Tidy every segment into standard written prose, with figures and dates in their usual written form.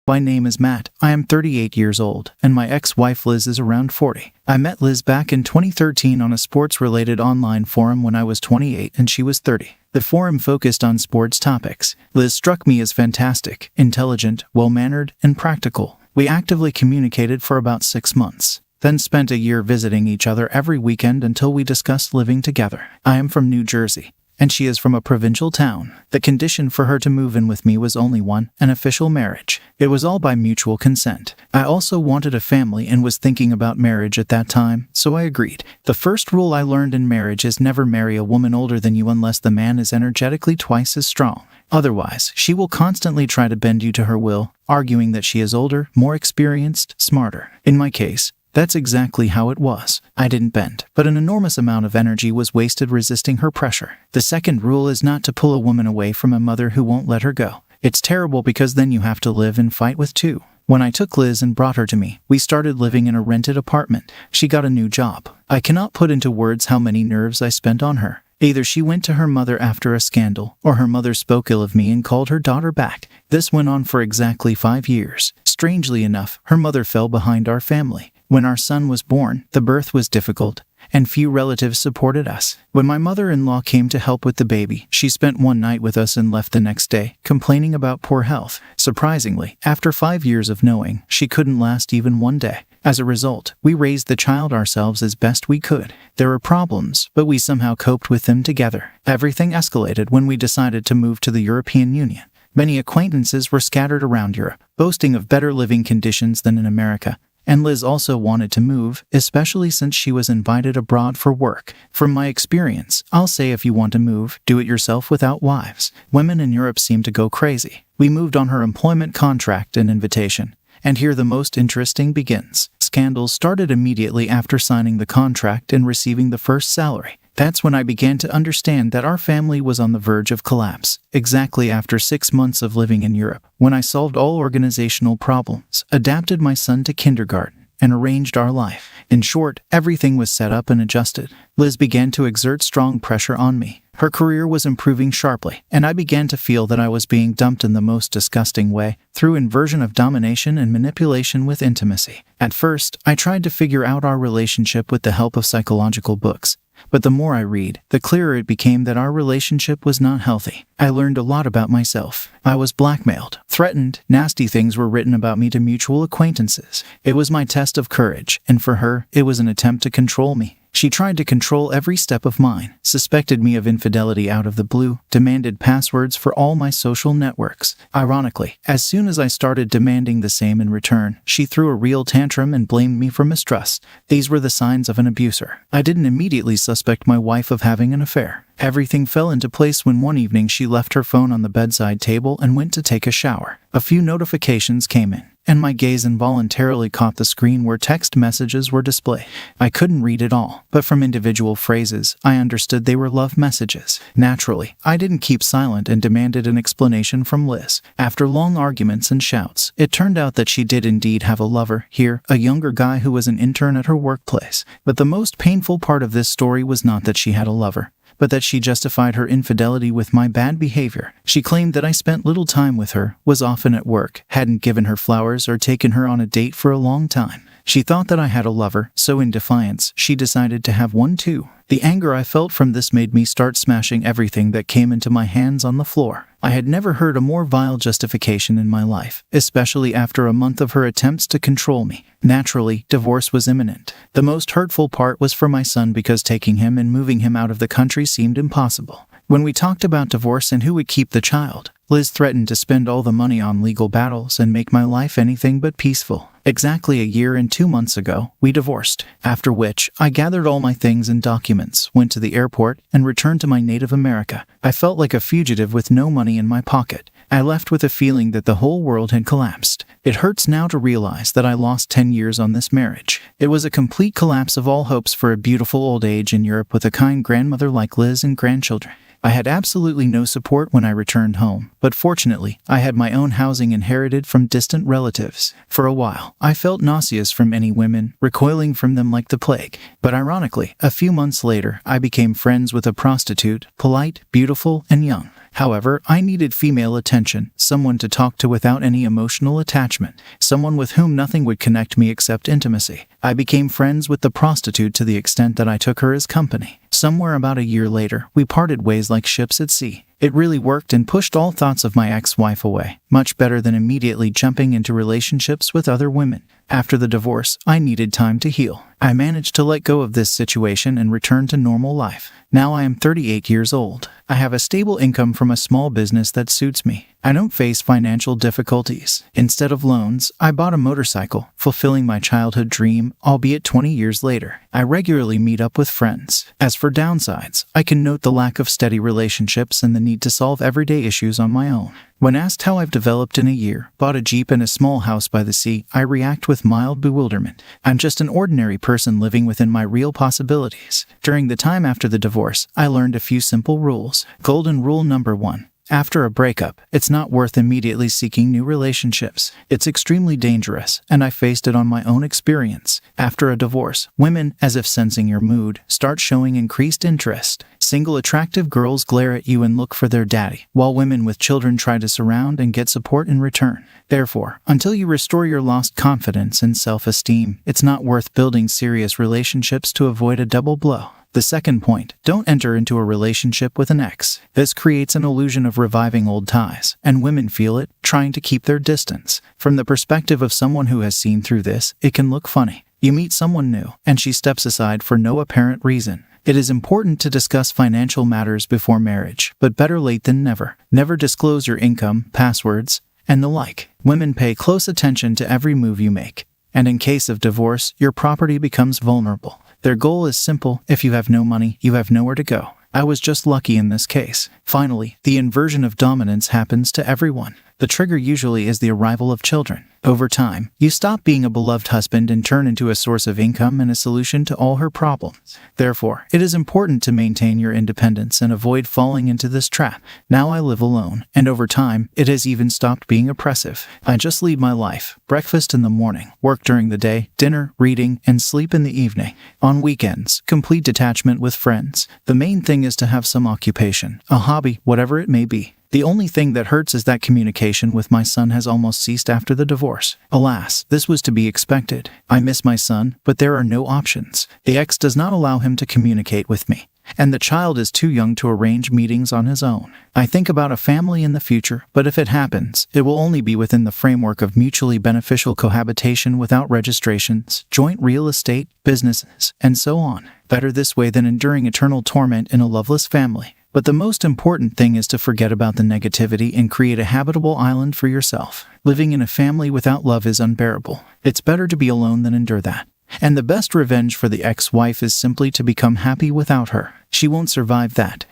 My name is Matt. I am 38 years old, and my ex-wife Liz is around 40. I met Liz back in 2013 on a sports-related online forum when I was 28 and she was 30. The forum focused on sports topics. Liz struck me as fantastic, intelligent, well-mannered, and practical. We actively communicated for about 6 months, then spent a year visiting each other every weekend until we discussed living together. I am from New Jersey, and she is from a provincial town. The condition for her to move in with me was only one: an official marriage. It was all by mutual consent. I also wanted a family and was thinking about marriage at that time, so I agreed. The first rule I learned in marriage is never marry a woman older than you unless the man is energetically twice as strong. Otherwise, she will constantly try to bend you to her will, arguing that she is older, more experienced, smarter. In my case, that's exactly how it was. I didn't bend, but an enormous amount of energy was wasted resisting her pressure. The second rule is not to pull a woman away from a mother who won't let her go. It's terrible because then you have to live and fight with two. When I took Liz and brought her to me, we started living in a rented apartment. She got a new job. I cannot put into words how many nerves I spent on her. Either she went to her mother after a scandal, or her mother spoke ill of me and called her daughter back. This went on for exactly 5 years. Strangely enough, her mother fell behind our family. When our son was born, the birth was difficult, and few relatives supported us. When my mother-in-law came to help with the baby, she spent one night with us and left the next day, complaining about poor health. Surprisingly, after 5 years of knowing, she couldn't last even one day. As a result, we raised the child ourselves as best we could. There were problems, but we somehow coped with them together. Everything escalated when we decided to move to the European Union. Many acquaintances were scattered around Europe, boasting of better living conditions than in America. And Liz also wanted to move, especially since she was invited abroad for work. From my experience, I'll say if you want to move, do it yourself without wives. Women in Europe seem to go crazy. We moved on her employment contract and invitation. And here the most interesting begins. Scandals started immediately after signing the contract and receiving the first salary. That's when I began to understand that our family was on the verge of collapse. Exactly after 6 months of living in Europe, when I solved all organizational problems, adapted my son to kindergarten, and arranged our life. In short, everything was set up and adjusted. Liz began to exert strong pressure on me. Her career was improving sharply, and I began to feel that I was being dumped in the most disgusting way, through inversion of domination and manipulation with intimacy. At first, I tried to figure out our relationship with the help of psychological books. But the more I read, the clearer it became that our relationship was not healthy. I learned a lot about myself. I was blackmailed, threatened, nasty things were written about me to mutual acquaintances. It was my test of courage, and for her, it was an attempt to control me. She tried to control every step of mine, suspected me of infidelity out of the blue, demanded passwords for all my social networks. Ironically, as soon as I started demanding the same in return, she threw a real tantrum and blamed me for mistrust. These were the signs of an abuser. I didn't immediately suspect my wife of having an affair. Everything fell into place when one evening she left her phone on the bedside table and went to take a shower. A few notifications came in, and my gaze involuntarily caught the screen where text messages were displayed. I couldn't read it all, but from individual phrases, I understood they were love messages. Naturally, I didn't keep silent and demanded an explanation from Liz. After long arguments and shouts, it turned out that she did indeed have a lover, here, a younger guy who was an intern at her workplace. But the most painful part of this story was not that she had a lover, but that she justified her infidelity with my bad behavior. She claimed that I spent little time with her, was often at work, hadn't given her flowers or taken her on a date for a long time. She thought that I had a lover, so in defiance, she decided to have one too. The anger I felt from this made me start smashing everything that came into my hands on the floor. I had never heard a more vile justification in my life, especially after a month of her attempts to control me. Naturally, divorce was imminent. The most hurtful part was for my son because taking him and moving him out of the country seemed impossible. When we talked about divorce and who would keep the child, Liz threatened to spend all the money on legal battles and make my life anything but peaceful. Exactly a year and 2 months ago, we divorced, after which I gathered all my things and documents, went to the airport, and returned to my native America. I felt like a fugitive with no money in my pocket. I left with a feeling that the whole world had collapsed. It hurts now to realize that I lost 10 years on this marriage. It was a complete collapse of all hopes for a beautiful old age in Europe with a kind grandmother like Liz and grandchildren. I had absolutely no support when I returned home, but fortunately, I had my own housing inherited from distant relatives. For a while, I felt nauseous from any women, recoiling from them like the plague. But ironically, a few months later, I became friends with a prostitute, polite, beautiful, and young. However, I needed female attention, someone to talk to without any emotional attachment, someone with whom nothing would connect me except intimacy. I became friends with the prostitute to the extent that I took her as company. Somewhere about a year later, we parted ways like ships at sea. It really worked and pushed all thoughts of my ex-wife away, much better than immediately jumping into relationships with other women. After the divorce, I needed time to heal. I managed to let go of this situation and return to normal life. Now I am 38 years old. I have a stable income from a small business that suits me. I don't face financial difficulties. Instead of loans, I bought a motorcycle, fulfilling my childhood dream, albeit 20 years later. I regularly meet up with friends. As for downsides, I can note the lack of steady relationships and the need to solve everyday issues on my own. When asked how I've developed in a year, bought a Jeep and a small house by the sea, I react with mild bewilderment. I'm just an ordinary person living within my real possibilities. During the time after the divorce, I learned a few simple rules. Golden rule number 1. After a breakup, it's not worth immediately seeking new relationships. It's extremely dangerous, and I faced it on my own experience. After a divorce, women, as if sensing your mood, start showing increased interest. Single attractive girls glare at you and look for their daddy, while women with children try to surround and get support in return. Therefore, until you restore your lost confidence and self-esteem, it's not worth building serious relationships to avoid a double blow. The second point, don't enter into a relationship with an ex. This creates an illusion of reviving old ties, and women feel it, trying to keep their distance. From the perspective of someone who has seen through this, it can look funny. You meet someone new, and she steps aside for no apparent reason. It is important to discuss financial matters before marriage, but better late than never. Never disclose your income, passwords, and the like. Women pay close attention to every move you make, and in case of divorce, your property becomes vulnerable. Their goal is simple: if you have no money, you have nowhere to go. I was just lucky in this case. Finally, the inversion of dominance happens to everyone. The trigger usually is the arrival of children. Over time, you stop being a beloved husband and turn into a source of income and a solution to all her problems. Therefore, it is important to maintain your independence and avoid falling into this trap. Now I live alone, and over time, it has even stopped being oppressive. I just lead my life: breakfast in the morning, work during the day, dinner, reading, and sleep in the evening. On weekends, complete detachment with friends. The main thing is to have some occupation, a hobby, whatever it may be. The only thing that hurts is that communication with my son has almost ceased after the divorce. Alas, this was to be expected. I miss my son, but there are no options. The ex does not allow him to communicate with me, and the child is too young to arrange meetings on his own. I think about a family in the future, but if it happens, it will only be within the framework of mutually beneficial cohabitation without registrations, joint real estate, businesses, and so on. Better this way than enduring eternal torment in a loveless family. But the most important thing is to forget about the negativity and create a habitable island for yourself. Living in a family without love is unbearable. It's better to be alone than endure that. And the best revenge for the ex-wife is simply to become happy without her. She won't survive that.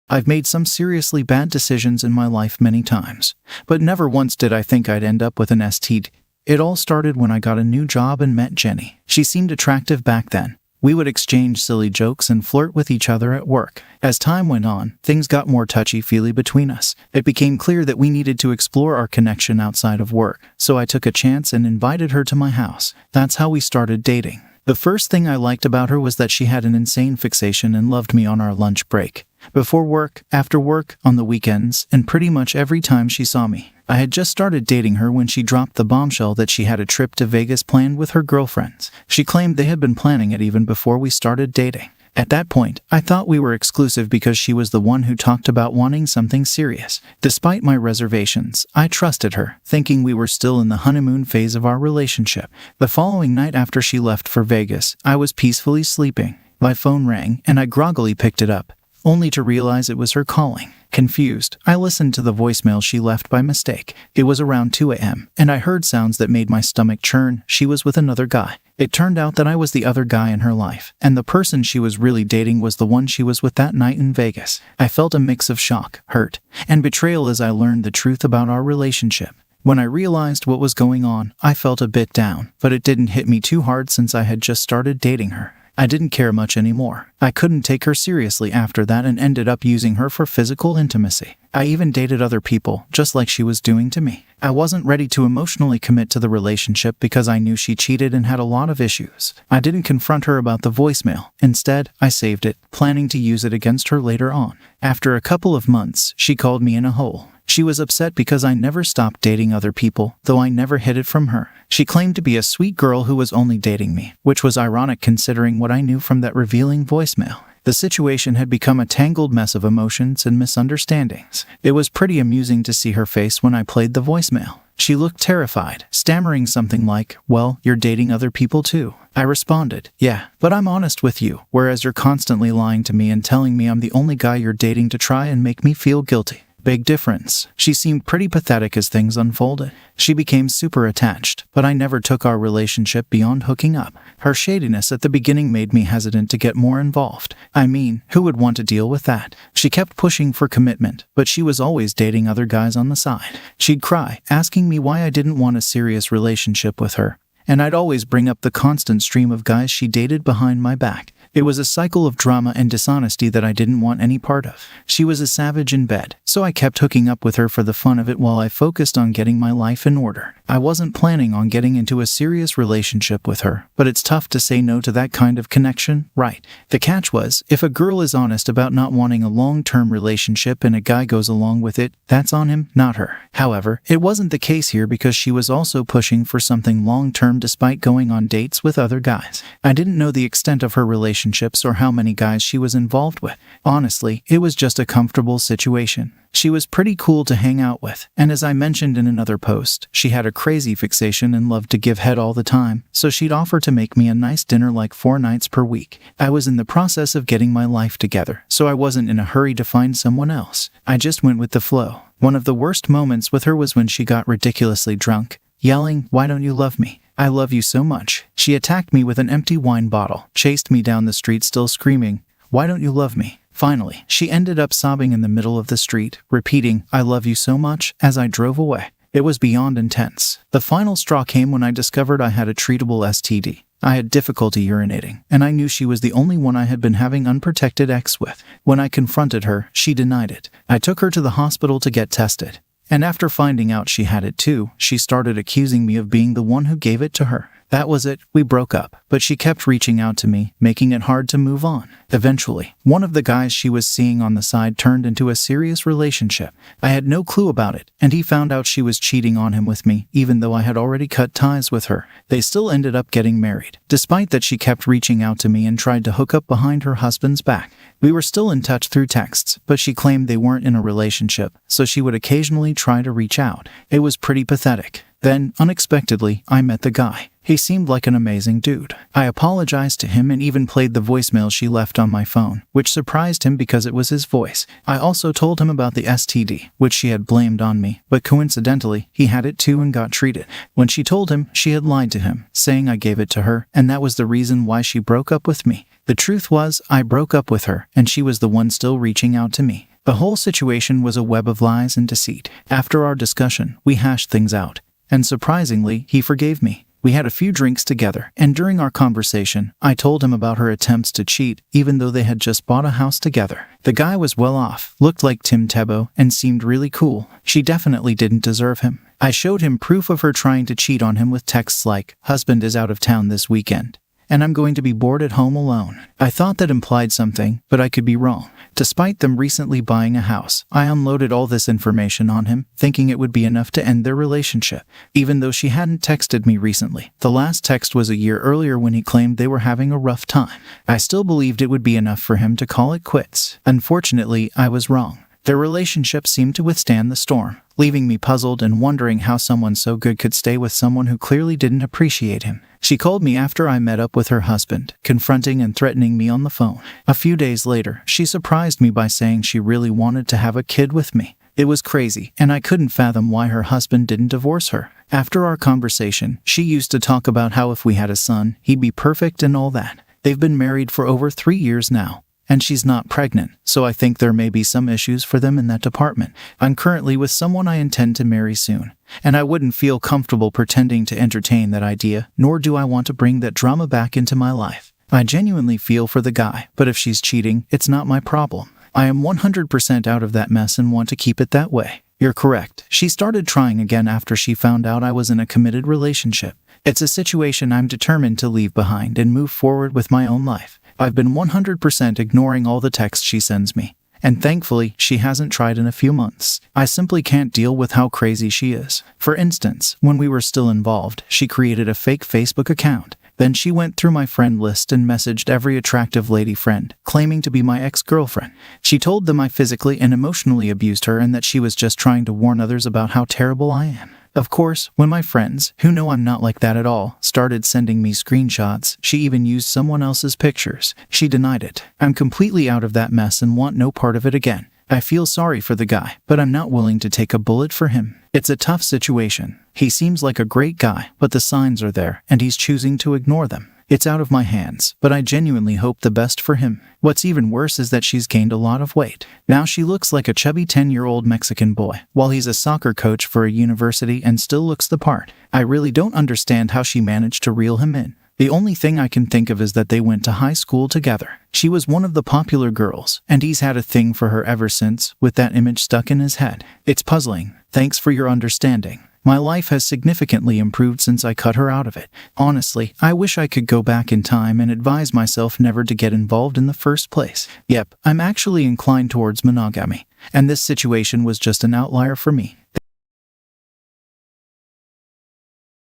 I've made some seriously bad decisions in my life many times, but never once did I think I'd end up with an STD. It all started when I got a new job and met Jenny. She seemed attractive back then. We would exchange silly jokes and flirt with each other at work. As time went on, things got more touchy-feely between us. It became clear that we needed to explore our connection outside of work, so I took a chance and invited her to my house. That's how we started dating. The first thing I liked about her was that she had an insane fixation and loved me on our lunch break. Before work, after work, on the weekends, and pretty much every time she saw me. I had just started dating her when she dropped the bombshell that she had a trip to Vegas planned with her girlfriends. She claimed they had been planning it even before we started dating. At that point, I thought we were exclusive because she was the one who talked about wanting something serious. Despite my reservations, I trusted her, thinking we were still in the honeymoon phase of our relationship. The following night after she left for Vegas, I was peacefully sleeping. My phone rang, and I groggily picked it up, only to realize it was her calling. Confused, I listened to the voicemail she left by mistake. It was around 2 a.m., and I heard sounds that made my stomach churn. She was with another guy. It turned out that I was the other guy in her life, and the person she was really dating was the one she was with that night in Vegas. I felt a mix of shock, hurt, and betrayal as I learned the truth about our relationship. When I realized what was going on, I felt a bit down, but it didn't hit me too hard since I had just started dating her. I didn't care much anymore. I couldn't take her seriously after that and ended up using her for physical intimacy. I even dated other people, just like she was doing to me. I wasn't ready to emotionally commit to the relationship because I knew she cheated and had a lot of issues. I didn't confront her about the voicemail. Instead, I saved it, planning to use it against her later on. After a couple of months, she called me in a hole. She was upset because I never stopped dating other people, though I never hid it from her. She claimed to be a sweet girl who was only dating me, which was ironic considering what I knew from that revealing voicemail. The situation had become a tangled mess of emotions and misunderstandings. It was pretty amusing to see her face when I played the voicemail. She looked terrified, stammering something like, "Well, you're dating other people too." I responded, "Yeah, but I'm honest with you, whereas you're constantly lying to me and telling me I'm the only guy you're dating to try and make me feel guilty." Big difference. She seemed pretty pathetic as things unfolded. She became super attached, but I never took our relationship beyond hooking up. Her shadiness at the beginning made me hesitant to get more involved. I mean, who would want to deal with that? She kept pushing for commitment, but she was always dating other guys on the side. She'd cry, asking me why I didn't want a serious relationship with her, and I'd always bring up the constant stream of guys she dated behind my back. It was a cycle of drama and dishonesty that I didn't want any part of. She was a savage in bed, so I kept hooking up with her for the fun of it while I focused on getting my life in order. I wasn't planning on getting into a serious relationship with her, but it's tough to say no to that kind of connection, right? The catch was, if a girl is honest about not wanting a long-term relationship and a guy goes along with it, that's on him, not her. However, it wasn't the case here because she was also pushing for something long-term despite going on dates with other guys. I didn't know the extent of her relationships or how many guys she was involved with. Honestly, it was just a comfortable situation. She was pretty cool to hang out with, and as I mentioned in another post, she had a crazy fixation and loved to give head all the time, so she'd offer to make me a nice dinner like 4 nights per week. I was in the process of getting my life together, so I wasn't in a hurry to find someone else. I just went with the flow. One of the worst moments with her was when she got ridiculously drunk, yelling, "Why don't you love me? I love you so much." She attacked me with an empty wine bottle, chased me down the street still screaming, "Why don't you love me?" Finally, she ended up sobbing in the middle of the street, repeating, "I love you so much," as I drove away. It was beyond intense. The final straw came when I discovered I had a treatable STD. I had difficulty urinating, and I knew she was the only one I had been having unprotected sex with. When I confronted her, she denied it. I took her to the hospital to get tested. And after finding out she had it too, she started accusing me of being the one who gave it to her. That was it, we broke up, but she kept reaching out to me, making it hard to move on. Eventually, one of the guys she was seeing on the side turned into a serious relationship. I had no clue about it, and he found out she was cheating on him with me, even though I had already cut ties with her. They still ended up getting married, despite that she kept reaching out to me and tried to hook up behind her husband's back. We were still in touch through texts, but she claimed they weren't in a relationship, so she would occasionally try to reach out. It was pretty pathetic. Then, unexpectedly, I met the guy. He seemed like an amazing dude. I apologized to him and even played the voicemail she left on my phone, which surprised him because it was his voice. I also told him about the STD, which she had blamed on me, but coincidentally, he had it too and got treated. When she told him, she had lied to him, saying I gave it to her, and that was the reason why she broke up with me. The truth was, I broke up with her, and she was the one still reaching out to me. The whole situation was a web of lies and deceit. After our discussion, we hashed things out. And surprisingly, he forgave me. We had a few drinks together, and during our conversation, I told him about her attempts to cheat, even though they had just bought a house together. The guy was well off, looked like Tim Tebow, and seemed really cool. She definitely didn't deserve him. I showed him proof of her trying to cheat on him with texts like, "Husband is out of town this weekend, and I'm going to be bored at home alone." I thought that implied something, but I could be wrong. Despite them recently buying a house, I unloaded all this information on him, thinking it would be enough to end their relationship. Even though she hadn't texted me recently, the last text was a year earlier when he claimed they were having a rough time. I still believed it would be enough for him to call it quits. Unfortunately, I was wrong. Their relationship seemed to withstand the storm, leaving me puzzled and wondering how someone so good could stay with someone who clearly didn't appreciate him. She called me after I met up with her husband, confronting and threatening me on the phone. A few days later, she surprised me by saying she really wanted to have a kid with me. It was crazy, and I couldn't fathom why her husband didn't divorce her. After our conversation, she used to talk about how if we had a son, he'd be perfect and all that. They've been married for over 3 years now, and she's not pregnant, so I think there may be some issues for them in that department. I'm currently with someone I intend to marry soon, and I wouldn't feel comfortable pretending to entertain that idea, nor do I want to bring that drama back into my life. I genuinely feel for the guy, but if she's cheating, it's not my problem. I am 100% out of that mess and want to keep it that way. You're correct. She started trying again after she found out I was in a committed relationship. It's a situation I'm determined to leave behind and move forward with my own life. I've been 100% ignoring all the texts she sends me. And thankfully, she hasn't tried in a few months. I simply can't deal with how crazy she is. For instance, when we were still involved, she created a fake Facebook account. Then she went through my friend list and messaged every attractive lady friend, claiming to be my ex-girlfriend. She told them I physically and emotionally abused her and that she was just trying to warn others about how terrible I am. Of course, when my friends, who know I'm not like that at all, started sending me screenshots, she even used someone else's pictures. She denied it. I'm completely out of that mess and want no part of it again. I feel sorry for the guy, but I'm not willing to take a bullet for him. It's a tough situation. He seems like a great guy, but the signs are there, and he's choosing to ignore them. It's out of my hands, but I genuinely hope the best for him. What's even worse is that she's gained a lot of weight. Now she looks like a chubby 10-year-old Mexican boy, while he's a soccer coach for a university and still looks the part. I really don't understand how she managed to reel him in. The only thing I can think of is that they went to high school together. She was one of the popular girls, and he's had a thing for her ever since, with that image stuck in his head. It's puzzling. Thanks for your understanding. My life has significantly improved since I cut her out of it. Honestly, I wish I could go back in time and advise myself never to get involved in the first place. Yep, I'm actually inclined towards monogamy, and this situation was just an outlier for me.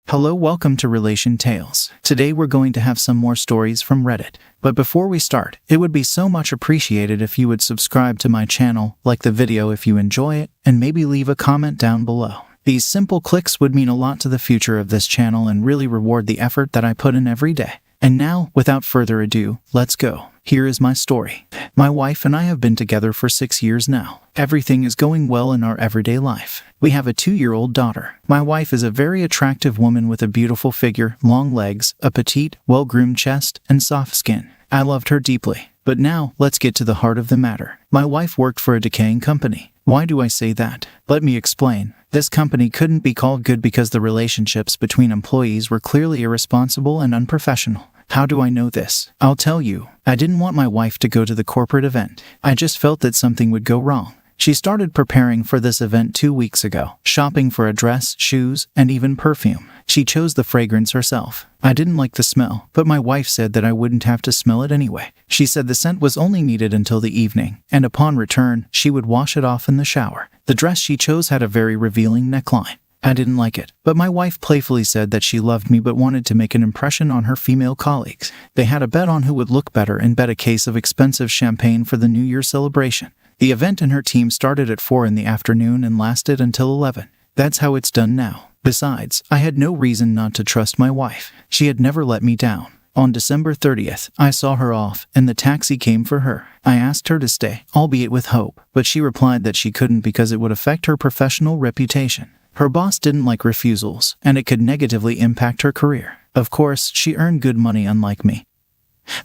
Hello, welcome to Relation Tales. Today we're going to have some more stories from Reddit. But before we start, it would be so much appreciated if you would subscribe to my channel, like the video if you enjoy it, and maybe leave a comment down below. These simple clicks would mean a lot to the future of this channel and really reward the effort that I put in every day. And now, without further ado, let's go. Here is my story. My wife and I have been together for 6 years now. Everything is going well in our everyday life. We have a 2-year-old daughter. My wife is a very attractive woman with a beautiful figure, long legs, a petite, well-groomed chest, and soft skin. I loved her deeply. But now, let's get to the heart of the matter. My wife worked for a decaying company. Why do I say that? Let me explain. This company couldn't be called good because the relationships between employees were clearly irresponsible and unprofessional. How do I know this? I'll tell you. I didn't want my wife to go to the corporate event. I just felt that something would go wrong. She started preparing for this event 2 weeks ago, shopping for a dress, shoes, and even perfume. She chose the fragrance herself. I didn't like the smell, but my wife said that I wouldn't have to smell it anyway. She said the scent was only needed until the evening, and upon return, she would wash it off in the shower. The dress she chose had a very revealing neckline. I didn't like it, but my wife playfully said that she loved me but wanted to make an impression on her female colleagues. They had a bet on who would look better and bet a case of expensive champagne for the New Year celebration. The event and her team started at 4 in the afternoon and lasted until 11. That's how it's done now. Besides, I had no reason not to trust my wife. She had never let me down. On December 30th, I saw her off, and the taxi came for her. I asked her to stay, albeit with hope, but she replied that she couldn't because it would affect her professional reputation. Her boss didn't like refusals, and it could negatively impact her career. Of course, she earned good money unlike me,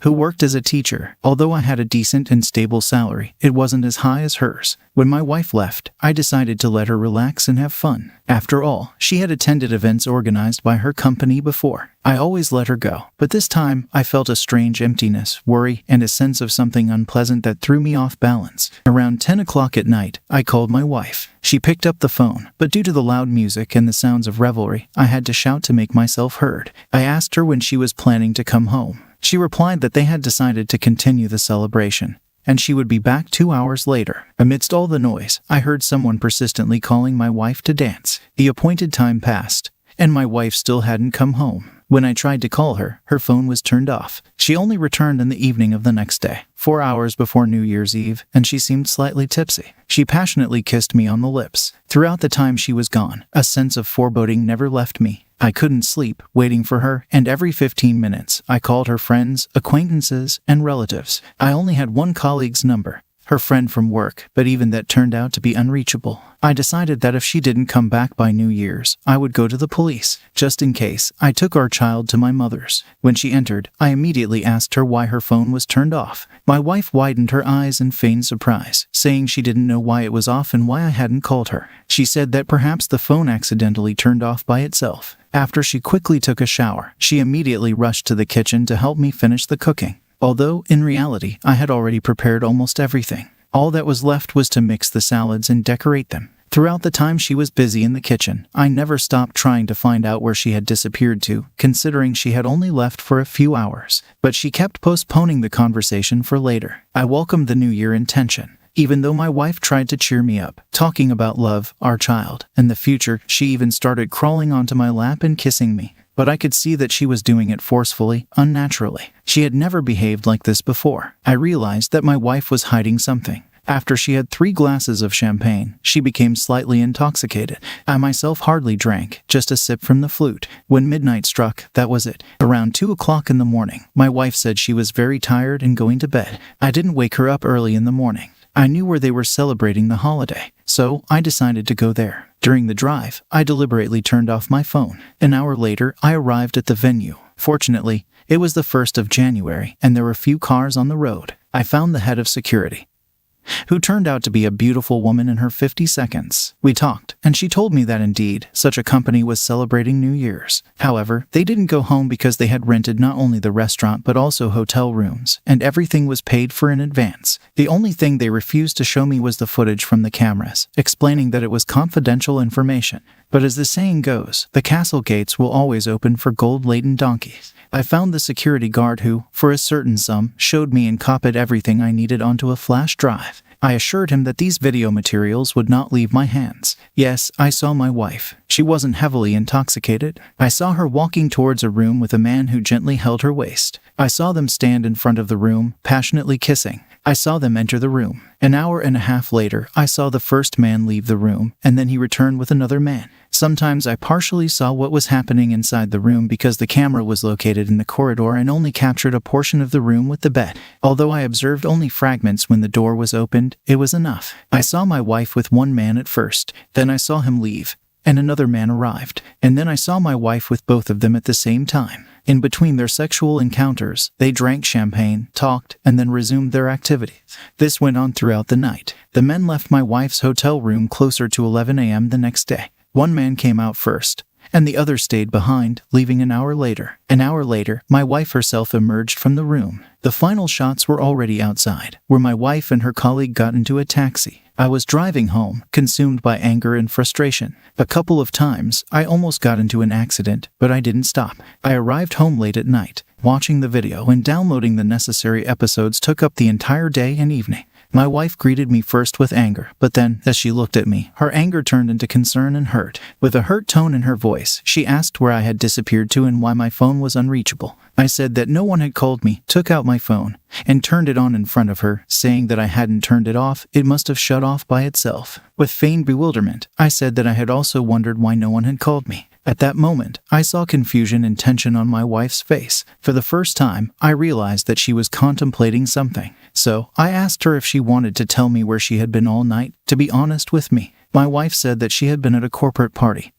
who worked as a teacher. Although I had a decent and stable salary, it wasn't as high as hers. When my wife left, I decided to let her relax and have fun. After all, she had attended events organized by her company before. I always let her go, but this time I felt a strange emptiness, worry, and a sense of something unpleasant that threw me off balance. Around 10 o'clock at night, I called my wife. She picked up the phone, but due to the loud music and the sounds of revelry, I had to shout to make myself heard. I asked her when she was planning to come home. She replied that they had decided to continue the celebration, and she would be back 2 hours later. Amidst all the noise, I heard someone persistently calling my wife to dance. The appointed time passed, and my wife still hadn't come home. When I tried to call her, her phone was turned off. She only returned in the evening of the next day, 4 hours before New Year's Eve, and she seemed slightly tipsy. She passionately kissed me on the lips. Throughout the time she was gone, a sense of foreboding never left me. I couldn't sleep, waiting for her, and every 15 minutes, I called her friends, acquaintances, and relatives. I only had one colleague's number, her friend from work, but even that turned out to be unreachable. I decided that if she didn't come back by New Year's, I would go to the police. Just in case, I took our child to my mother's. When she entered, I immediately asked her why her phone was turned off. My wife widened her eyes in feigned surprise, saying she didn't know why it was off and why I hadn't called her. She said that perhaps the phone accidentally turned off by itself. After she quickly took a shower, she immediately rushed to the kitchen to help me finish the cooking. Although, in reality, I had already prepared almost everything. All that was left was to mix the salads and decorate them. Throughout the time she was busy in the kitchen, I never stopped trying to find out where she had disappeared to, considering she had only left for a few hours. But she kept postponing the conversation for later. I welcomed the new year in tension. Even though my wife tried to cheer me up, talking about love, our child, and the future, she even started crawling onto my lap and kissing me. But I could see that she was doing it forcefully, unnaturally. She had never behaved like this before. I realized that my wife was hiding something. After she had 3 glasses of champagne, she became slightly intoxicated. I myself hardly drank, just a sip from the flute. When midnight struck, that was it. Around 2 o'clock in the morning, my wife said she was very tired and going to bed. I didn't wake her up early in the morning. I knew where they were celebrating the holiday, so I decided to go there. During the drive, I deliberately turned off my phone. An hour later, I arrived at the venue. Fortunately, it was the 1st of January, and there were few cars on the road. I found the head of security, who turned out to be a beautiful woman in her 50s. We talked, and she told me that indeed, such a company was celebrating New Year's. However, they didn't go home because they had rented not only the restaurant but also hotel rooms, and everything was paid for in advance. The only thing they refused to show me was the footage from the cameras, explaining that it was confidential information. But as the saying goes, the castle gates will always open for gold-laden donkeys. I found the security guard who, for a certain sum, showed me and copied everything I needed onto a flash drive. I assured him that these video materials would not leave my hands. Yes, I saw my wife. She wasn't heavily intoxicated. I saw her walking towards a room with a man who gently held her waist. I saw them stand in front of the room, passionately kissing. I saw them enter the room. An hour and a half later, I saw the first man leave the room, and then he returned with another man. Sometimes I partially saw what was happening inside the room because the camera was located in the corridor and only captured a portion of the room with the bed. Although I observed only fragments when the door was opened, it was enough. I saw my wife with one man at first, then I saw him leave, and another man arrived, and then I saw my wife with both of them at the same time. In between their sexual encounters, they drank champagne, talked, and then resumed their activities. This went on throughout the night. The men left my wife's hotel room closer to 11 a.m. the next day. One man came out first, and the other stayed behind, leaving an hour later. An hour later, my wife herself emerged from the room. The final shots were already outside, where my wife and her colleague got into a taxi. I was driving home, consumed by anger and frustration. A couple of times, I almost got into an accident, but I didn't stop. I arrived home late at night. Watching the video and downloading the necessary episodes took up the entire day and evening. My wife greeted me first with anger, but then, as she looked at me, her anger turned into concern and hurt. With a hurt tone in her voice, she asked where I had disappeared to and why my phone was unreachable. I said that no one had called me, took out my phone, and turned it on in front of her, saying that I hadn't turned it off, it must have shut off by itself. With feigned bewilderment, I said that I had also wondered why no one had called me. At that moment, I saw confusion and tension on my wife's face. For the first time, I realized that she was contemplating something. So, I asked her if she wanted to tell me where she had been all night, to be honest with me. My wife said that she had been at a corporate party,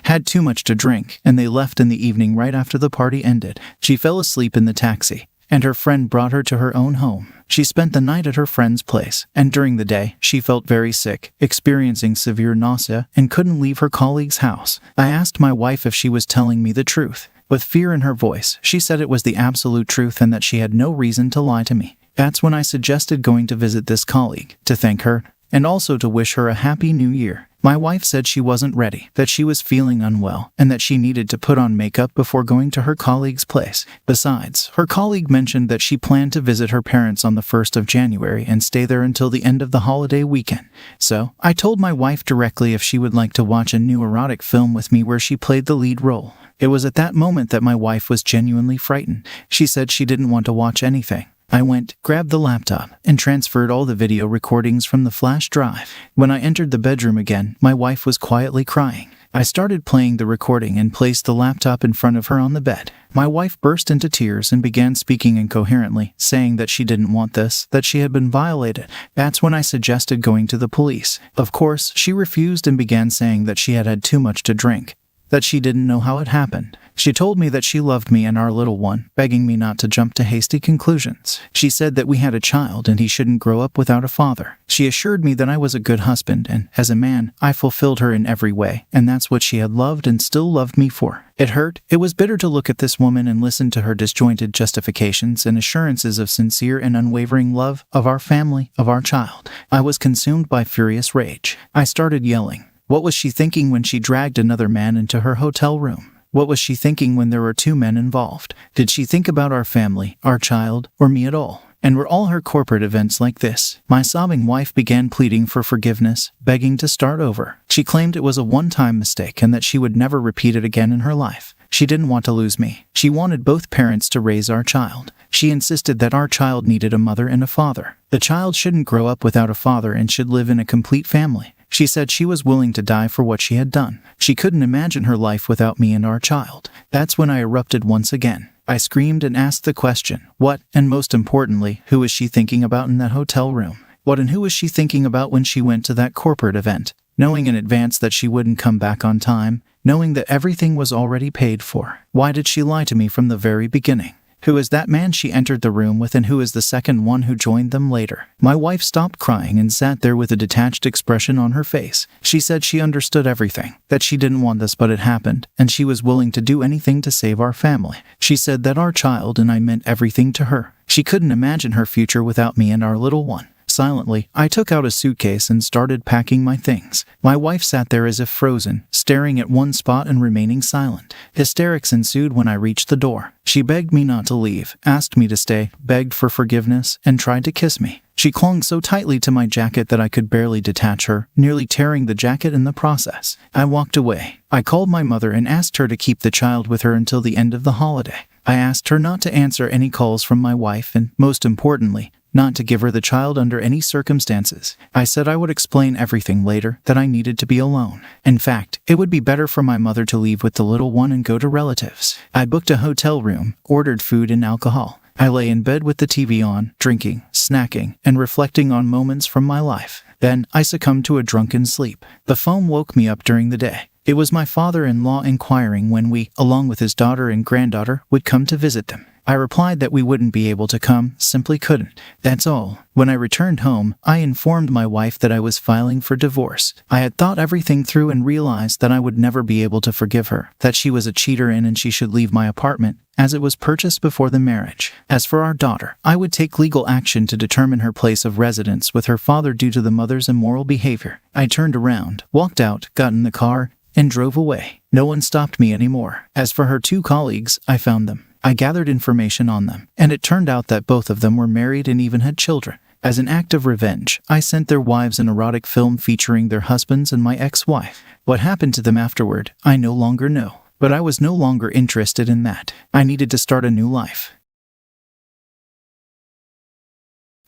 had too much to drink, and they left in the evening right after the party ended. She fell asleep in the taxi, and her friend brought her to her own home. She spent the night at her friend's place, and during the day, she felt very sick, experiencing severe nausea, and couldn't leave her colleague's house. I asked my wife if she was telling me the truth. With fear in her voice, she said it was the absolute truth and that she had no reason to lie to me. That's when I suggested going to visit this colleague, to thank her, and also to wish her a happy new year. My wife said she wasn't ready, that she was feeling unwell, and that she needed to put on makeup before going to her colleague's place. Besides, her colleague mentioned that she planned to visit her parents on the 1st of January and stay there until the end of the holiday weekend. So, I told my wife directly if she would like to watch a new erotic film with me where she played the lead role. It was at that moment that my wife was genuinely frightened. She said she didn't want to watch anything. I went, grabbed the laptop, and transferred all the video recordings from the flash drive. When I entered the bedroom again, my wife was quietly crying. I started playing the recording and placed the laptop in front of her on the bed. My wife burst into tears and began speaking incoherently, saying that she didn't want this, that she had been violated. That's when I suggested going to the police. Of course, she refused and began saying that she had had too much to drink, that she didn't know how it happened. She told me that she loved me and our little one, begging me not to jump to hasty conclusions. She said that we had a child and he shouldn't grow up without a father. She assured me that I was a good husband and, as a man, I fulfilled her in every way, and that's what she had loved and still loved me for. It hurt. It was bitter to look at this woman and listen to her disjointed justifications and assurances of sincere and unwavering love of our family, of our child. I was consumed by furious rage. I started yelling. What was she thinking when she dragged another man into her hotel room? What was she thinking when there were two men involved? Did she think about our family, our child, or me at all? And were all her corporate events like this? My sobbing wife began pleading for forgiveness, begging to start over. She claimed it was a one-time mistake and that she would never repeat it again in her life. She didn't want to lose me. She wanted both parents to raise our child. She insisted that our child needed a mother and a father. The child shouldn't grow up without a father and should live in a complete family. She said she was willing to die for what she had done. She couldn't imagine her life without me and our child. That's when I erupted once again. I screamed and asked the question, what, and most importantly, who was she thinking about in that hotel room? What and who was she thinking about when she went to that corporate event? Knowing in advance that she wouldn't come back on time, knowing that everything was already paid for. Why did she lie to me from the very beginning? Who is that man she entered the room with and who is the second one who joined them later? My wife stopped crying and sat there with a detached expression on her face. She said she understood everything, that she didn't want this but it happened, and she was willing to do anything to save our family. She said that our child and I meant everything to her. She couldn't imagine her future without me and our little one. Silently, I took out a suitcase and started packing my things. My wife sat there as if frozen, staring at one spot and remaining silent. Hysterics ensued when I reached the door. She begged me not to leave, asked me to stay, begged for forgiveness, and tried to kiss me. She clung so tightly to my jacket that I could barely detach her, nearly tearing the jacket in the process. I walked away. I called my mother and asked her to keep the child with her until the end of the holiday. I asked her not to answer any calls from my wife and, most importantly, not to give her the child under any circumstances. I said I would explain everything later, that I needed to be alone. In fact, it would be better for my mother to leave with the little one and go to relatives. I booked a hotel room, ordered food and alcohol. I lay in bed with the TV on, drinking, snacking, and reflecting on moments from my life. Then, I succumbed to a drunken sleep. The phone woke me up during the day. It was my father-in-law inquiring when we, along with his daughter and granddaughter, would come to visit them. I replied that we wouldn't be able to come, simply couldn't. That's all. When I returned home, I informed my wife that I was filing for divorce. I had thought everything through and realized that I would never be able to forgive her, that she was a cheater and she should leave my apartment, as it was purchased before the marriage. As for our daughter, I would take legal action to determine her place of residence with her father due to the mother's immoral behavior. I turned around, walked out, got in the car, and drove away. No one stopped me anymore. As for her two colleagues, I found them. I gathered information on them, and it turned out that both of them were married and even had children. As an act of revenge, I sent their wives an erotic film featuring their husbands and my ex-wife. What happened to them afterward, I no longer know. But I was no longer interested in that. I needed to start a new life.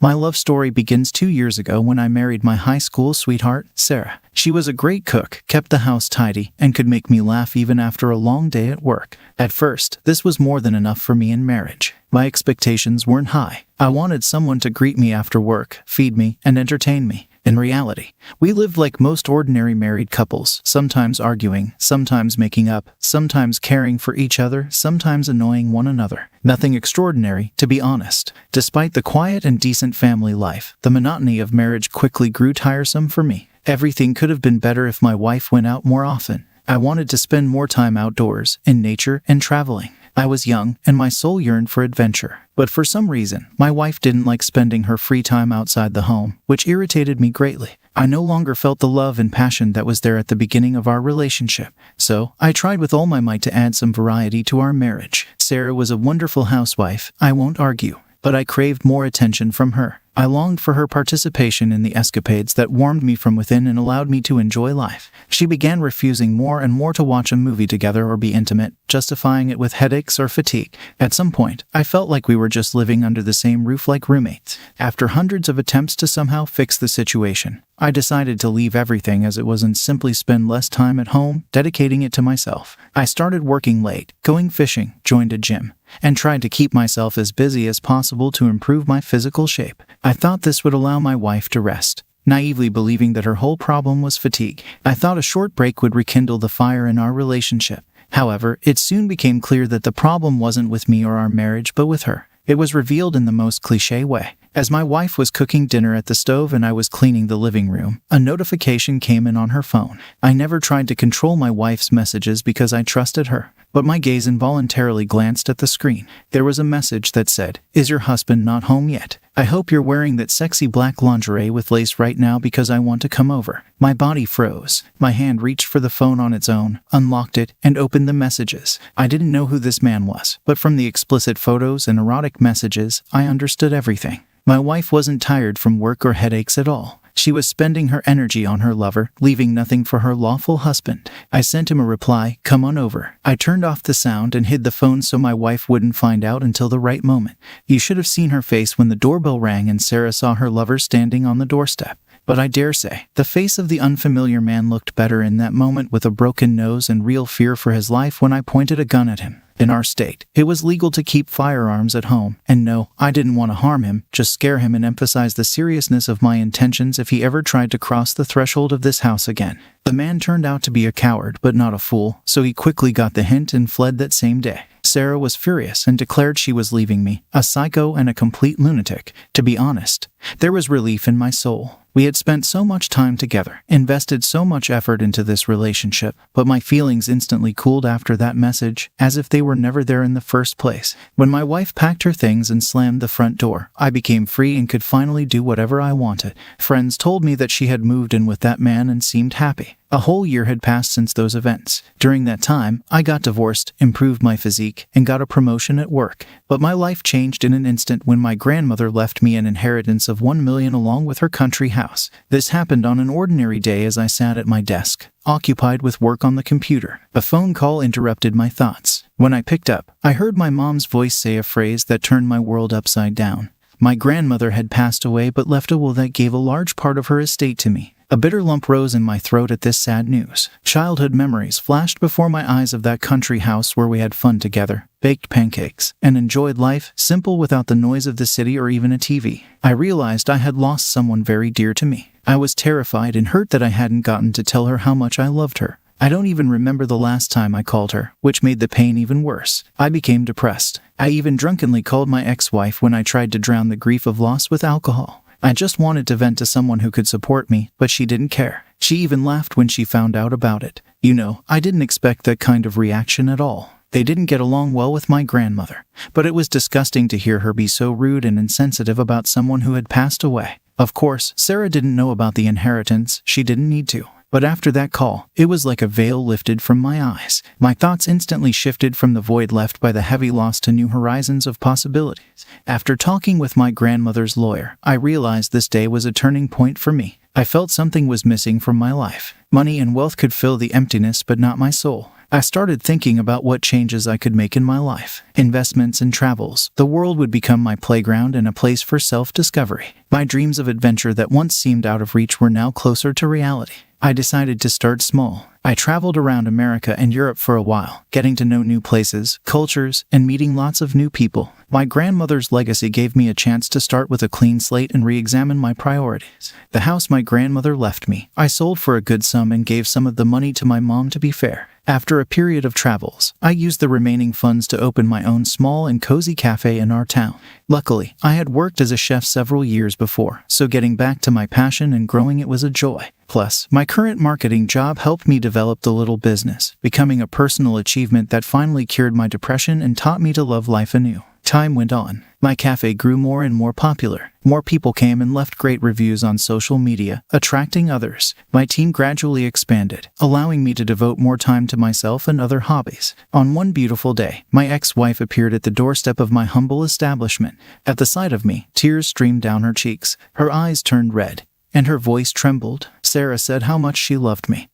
My love story begins 2 years ago when I married my high school sweetheart, Sarah. She was a great cook, kept the house tidy, and could make me laugh even after a long day at work. At first, this was more than enough for me in marriage. My expectations weren't high. I wanted someone to greet me after work, feed me, and entertain me. In reality, we lived like most ordinary married couples, sometimes arguing, sometimes making up, sometimes caring for each other, sometimes annoying one another. Nothing extraordinary, to be honest. Despite the quiet and decent family life, the monotony of marriage quickly grew tiresome for me. Everything could have been better if my wife went out more often. I wanted to spend more time outdoors, in nature, and traveling. I was young, and my soul yearned for adventure. But for some reason, my wife didn't like spending her free time outside the home, which irritated me greatly. I no longer felt the love and passion that was there at the beginning of our relationship. So, I tried with all my might to add some variety to our marriage. Sarah was a wonderful housewife, I won't argue. But I craved more attention from her. I longed for her participation in the escapades that warmed me from within and allowed me to enjoy life. She began refusing more and more to watch a movie together or be intimate, justifying it with headaches or fatigue. At some point, I felt like we were just living under the same roof like roommates. After hundreds of attempts to somehow fix the situation, I decided to leave everything as it was and simply spend less time at home, dedicating it to myself. I started working late, going fishing, joined a gym, and tried to keep myself as busy as possible to improve my physical shape. I thought this would allow my wife to rest, naively believing that her whole problem was fatigue. I thought a short break would rekindle the fire in our relationship. However, it soon became clear that the problem wasn't with me or our marriage, but with her. It was revealed in the most cliché way. As my wife was cooking dinner at the stove and I was cleaning the living room, a notification came in on her phone. I never tried to control my wife's messages because I trusted her, but my gaze involuntarily glanced at the screen. There was a message that said, "Is your husband not home yet? I hope you're wearing that sexy black lingerie with lace right now because I want to come over." My body froze. My hand reached for the phone on its own, unlocked it, and opened the messages. I didn't know who this man was, but from the explicit photos and erotic messages, I understood everything. My wife wasn't tired from work or headaches at all. She was spending her energy on her lover, leaving nothing for her lawful husband. I sent him a reply, "Come on over." I turned off the sound and hid the phone so my wife wouldn't find out until the right moment. You should have seen her face when the doorbell rang and Sarah saw her lover standing on the doorstep. But I dare say, the face of the unfamiliar man looked better in that moment, with a broken nose and real fear for his life when I pointed a gun at him. In our state, it was legal to keep firearms at home, and no, I didn't want to harm him, just scare him and emphasize the seriousness of my intentions if he ever tried to cross the threshold of this house again. The man turned out to be a coward, but not a fool, so he quickly got the hint and fled that same day. Sarah was furious and declared she was leaving me, a psycho and a complete lunatic. To be honest, there was relief in my soul. We had spent so much time together, invested so much effort into this relationship, but my feelings instantly cooled after that message, as if they were never there in the first place. When my wife packed her things and slammed the front door, I became free and could finally do whatever I wanted. Friends told me that she had moved in with that man and seemed happy. A whole year had passed since those events. During that time, I got divorced, improved my physique, and got a promotion at work. But my life changed in an instant when my grandmother left me an inheritance of $1 million along with her country house. This happened on an ordinary day as I sat at my desk, occupied with work on the computer. A phone call interrupted my thoughts. When I picked up, I heard my mom's voice say a phrase that turned my world upside down. My grandmother had passed away but left a will that gave a large part of her estate to me. A bitter lump rose in my throat at this sad news. Childhood memories flashed before my eyes of that country house where we had fun together, baked pancakes, and enjoyed life, simple without the noise of the city or even a TV. I realized I had lost someone very dear to me. I was terrified and hurt that I hadn't gotten to tell her how much I loved her. I don't even remember the last time I called her, which made the pain even worse. I became depressed. I even drunkenly called my ex-wife when I tried to drown the grief of loss with alcohol. I just wanted to vent to someone who could support me, but she didn't care. She even laughed when she found out about it. You know, I didn't expect that kind of reaction at all. They didn't get along well with my grandmother, but it was disgusting to hear her be so rude and insensitive about someone who had passed away. Of course, Sarah didn't know about the inheritance. She didn't need to. But after that call, it was like a veil lifted from my eyes. My thoughts instantly shifted from the void left by the heavy loss to new horizons of possibilities. After talking with my grandmother's lawyer, I realized this day was a turning point for me. I felt something was missing from my life. Money and wealth could fill the emptiness, but not my soul. I started thinking about what changes I could make in my life. Investments and travels. The world would become my playground and a place for self-discovery. My dreams of adventure that once seemed out of reach were now closer to reality. I decided to start small. I traveled around America and Europe for a while, getting to know new places, cultures, and meeting lots of new people. My grandmother's legacy gave me a chance to start with a clean slate and re-examine my priorities. The house my grandmother left me, I sold for a good sum and gave some of the money to my mom to be fair. After a period of travels, I used the remaining funds to open my own small and cozy cafe in our town. Luckily, I had worked as a chef several years before, so getting back to my passion and growing it was a joy. Plus, my current marketing job helped me develop the little business, becoming a personal achievement that finally cured my depression and taught me to love life anew. Time went on. My cafe grew more and more popular. More people came and left great reviews on social media, attracting others. My team gradually expanded, allowing me to devote more time to myself and other hobbies. On one beautiful day, my ex-wife appeared at the doorstep of my humble establishment. At the sight of me, tears streamed down her cheeks. Her eyes turned red, and her voice trembled. Sarah said how much she loved me,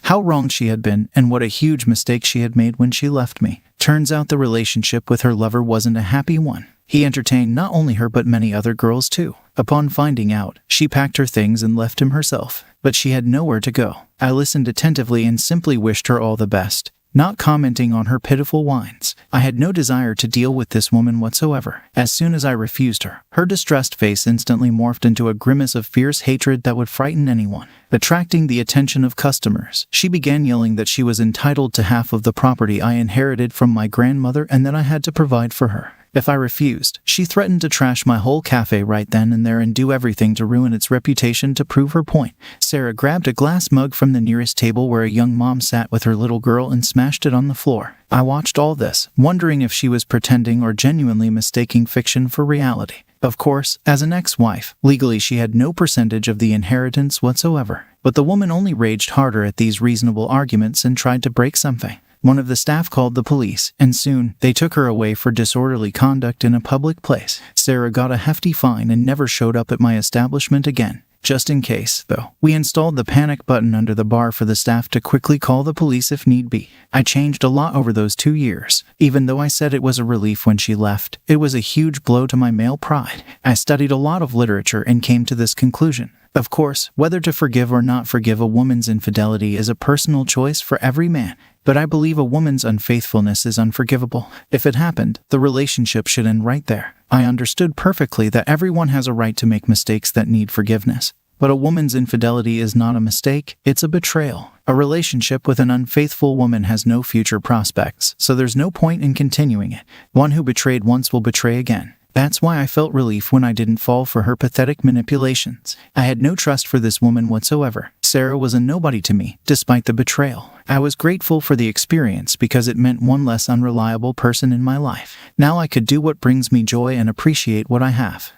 how wrong she had been, and what a huge mistake she had made when she left me. Turns out the relationship with her lover wasn't a happy one. He entertained not only her but many other girls too. Upon finding out, she packed her things and left him herself. But she had nowhere to go. I listened attentively and simply wished her all the best. not commenting on her pitiful whines. I had no desire to deal with this woman whatsoever. As soon as I refused her distressed face instantly morphed into a grimace of fierce hatred that would frighten anyone. Attracting the attention of customers, she began yelling that she was entitled to half of the property I inherited from my grandmother and that I had to provide for her. If I refused, she threatened to trash my whole cafe right then and there and do everything to ruin its reputation to prove her point. Sarah grabbed a glass mug from the nearest table where a young mom sat with her little girl and smashed it on the floor. I watched all this, wondering if she was pretending or genuinely mistaking fiction for reality. Of course, as an ex-wife, legally she had no percentage of the inheritance whatsoever. But the woman only raged harder at these reasonable arguments and tried to break something. One of the staff called the police, and soon, they took her away for disorderly conduct in a public place. Sarah got a hefty fine and never showed up at my establishment again. Just in case, though, we installed the panic button under the bar for the staff to quickly call the police if need be. I changed a lot over those 2 years. Even though I said it was a relief when she left, it was a huge blow to my male pride. I studied a lot of literature and came to this conclusion. Of course, whether to forgive or not forgive a woman's infidelity is a personal choice for every man. But I believe a woman's unfaithfulness is unforgivable. If it happened, the relationship should end right there. I understood perfectly that everyone has a right to make mistakes that need forgiveness. But a woman's infidelity is not a mistake, it's a betrayal. A relationship with an unfaithful woman has no future prospects, so there's no point in continuing it. One who betrayed once will betray again. That's why I felt relief when I didn't fall for her pathetic manipulations. I had no trust for this woman whatsoever. Sarah was a nobody to me, despite the betrayal. I was grateful for the experience because it meant one less unreliable person in my life. Now I could do what brings me joy and appreciate what I have.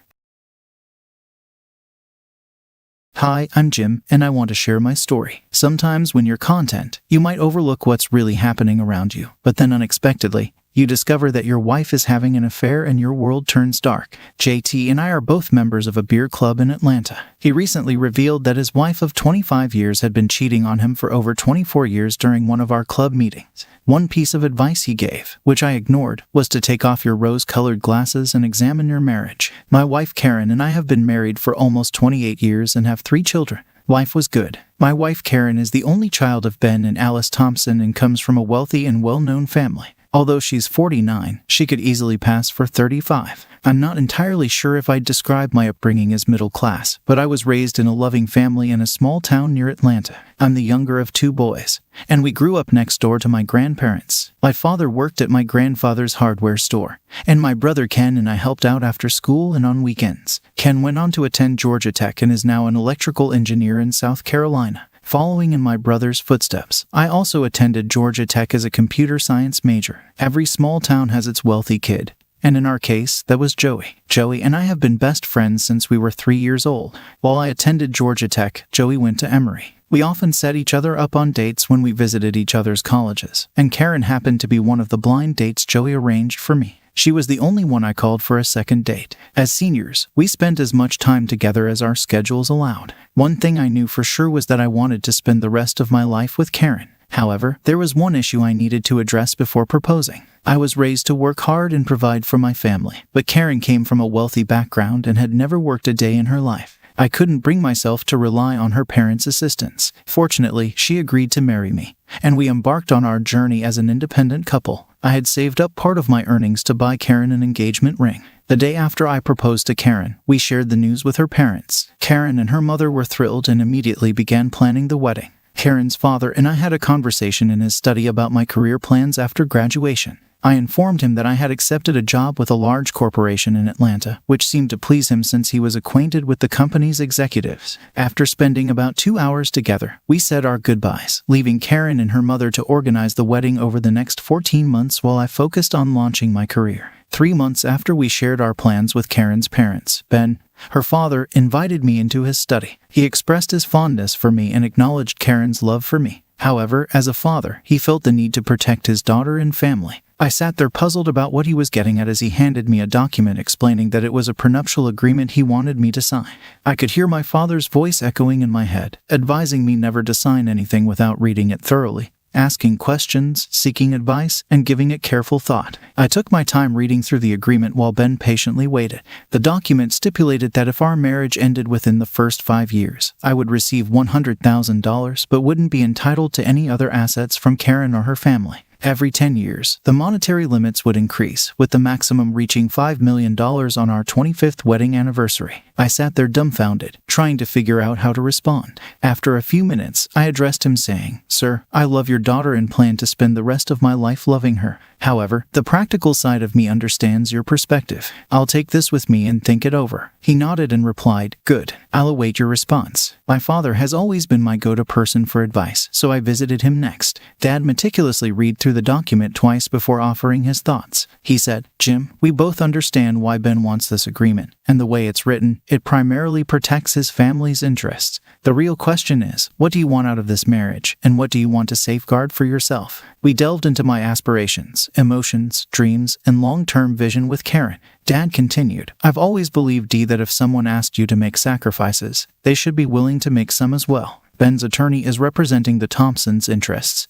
Hi, I'm Jim, and I want to share my story. Sometimes when you're content, you might overlook what's really happening around you, but then unexpectedly, you discover that your wife is having an affair and your world turns dark. JT and I are both members of a beer club in Atlanta. He recently revealed that his wife of 25 years had been cheating on him for over 24 years during one of our club meetings. One piece of advice he gave, which I ignored, was to take off your rose-colored glasses and examine your marriage. My wife Karen and I have been married for almost 28 years and have 3 children. Life was good. My wife Karen is the only child of Ben and Alice Thompson and comes from a wealthy and well-known family. Although she's 49, she could easily pass for 35. I'm not entirely sure if I'd describe my upbringing as middle class, but I was raised in a loving family in a small town near Atlanta. I'm the younger of 2 boys, and we grew up next door to my grandparents. My father worked at my grandfather's hardware store, and my brother Ken and I helped out after school and on weekends. Ken went on to attend Georgia Tech and is now an electrical engineer in South Carolina. Following in my brother's footsteps, I also attended Georgia Tech as a computer science major. Every small town has its wealthy kid, and in our case, that was Joey. Joey and I have been best friends since we were 3 years old. While I attended Georgia Tech, Joey went to Emory. We often set each other up on dates when we visited each other's colleges, and Karen happened to be one of the blind dates Joey arranged for me. She was the only one I called for a second date. As seniors, we spent as much time together as our schedules allowed. One thing I knew for sure was that I wanted to spend the rest of my life with Karen. However, there was one issue I needed to address before proposing. I was raised to work hard and provide for my family, but Karen came from a wealthy background and had never worked a day in her life. I couldn't bring myself to rely on her parents' assistance. Fortunately, she agreed to marry me, and we embarked on our journey as an independent couple. I had saved up part of my earnings to buy Karen an engagement ring. The day after I proposed to Karen, we shared the news with her parents. Karen and her mother were thrilled and immediately began planning the wedding. Karen's father and I had a conversation in his study about my career plans after graduation. I informed him that I had accepted a job with a large corporation in Atlanta, which seemed to please him since he was acquainted with the company's executives. After spending about 2 hours together, we said our goodbyes, leaving Karen and her mother to organize the wedding over the next 14 months while I focused on launching my career. 3 months after we shared our plans with Karen's parents, Ben, her father, invited me into his study. He expressed his fondness for me and acknowledged Karen's love for me. However, as a father, he felt the need to protect his daughter and family. I sat there puzzled about what he was getting at as he handed me a document explaining that it was a prenuptial agreement he wanted me to sign. I could hear my father's voice echoing in my head, advising me never to sign anything without reading it thoroughly. asking questions, seeking advice, and giving it careful thought. I took my time reading through the agreement while Ben patiently waited. The document stipulated that if our marriage ended within the first 5 years, I would receive $100,000 but wouldn't be entitled to any other assets from Karen or her family. Every 10 years, the monetary limits would increase, with the maximum reaching $5 million on our 25th wedding anniversary. I sat there dumbfounded, trying to figure out how to respond. After a few minutes, I addressed him saying, "Sir, I love your daughter and plan to spend the rest of my life loving her. However, the practical side of me understands your perspective. I'll take this with me and think it over." He nodded and replied, "Good. I'll await your response." My father has always been my go-to person for advice, so I visited him next. Dad meticulously read through the document twice before offering his thoughts. He said, "Jim, we both understand why Ben wants this agreement, and the way it's written, it primarily protects his family's interests. The real question is, what do you want out of this marriage, and what do you want to safeguard for yourself?" We delved into my aspirations, emotions, dreams, and long-term vision with Karen. Dad continued, "I've always believed, Dee, that if someone asked you to make sacrifices, they should be willing to make some as well. Ben's attorney is representing the Thompsons' interests,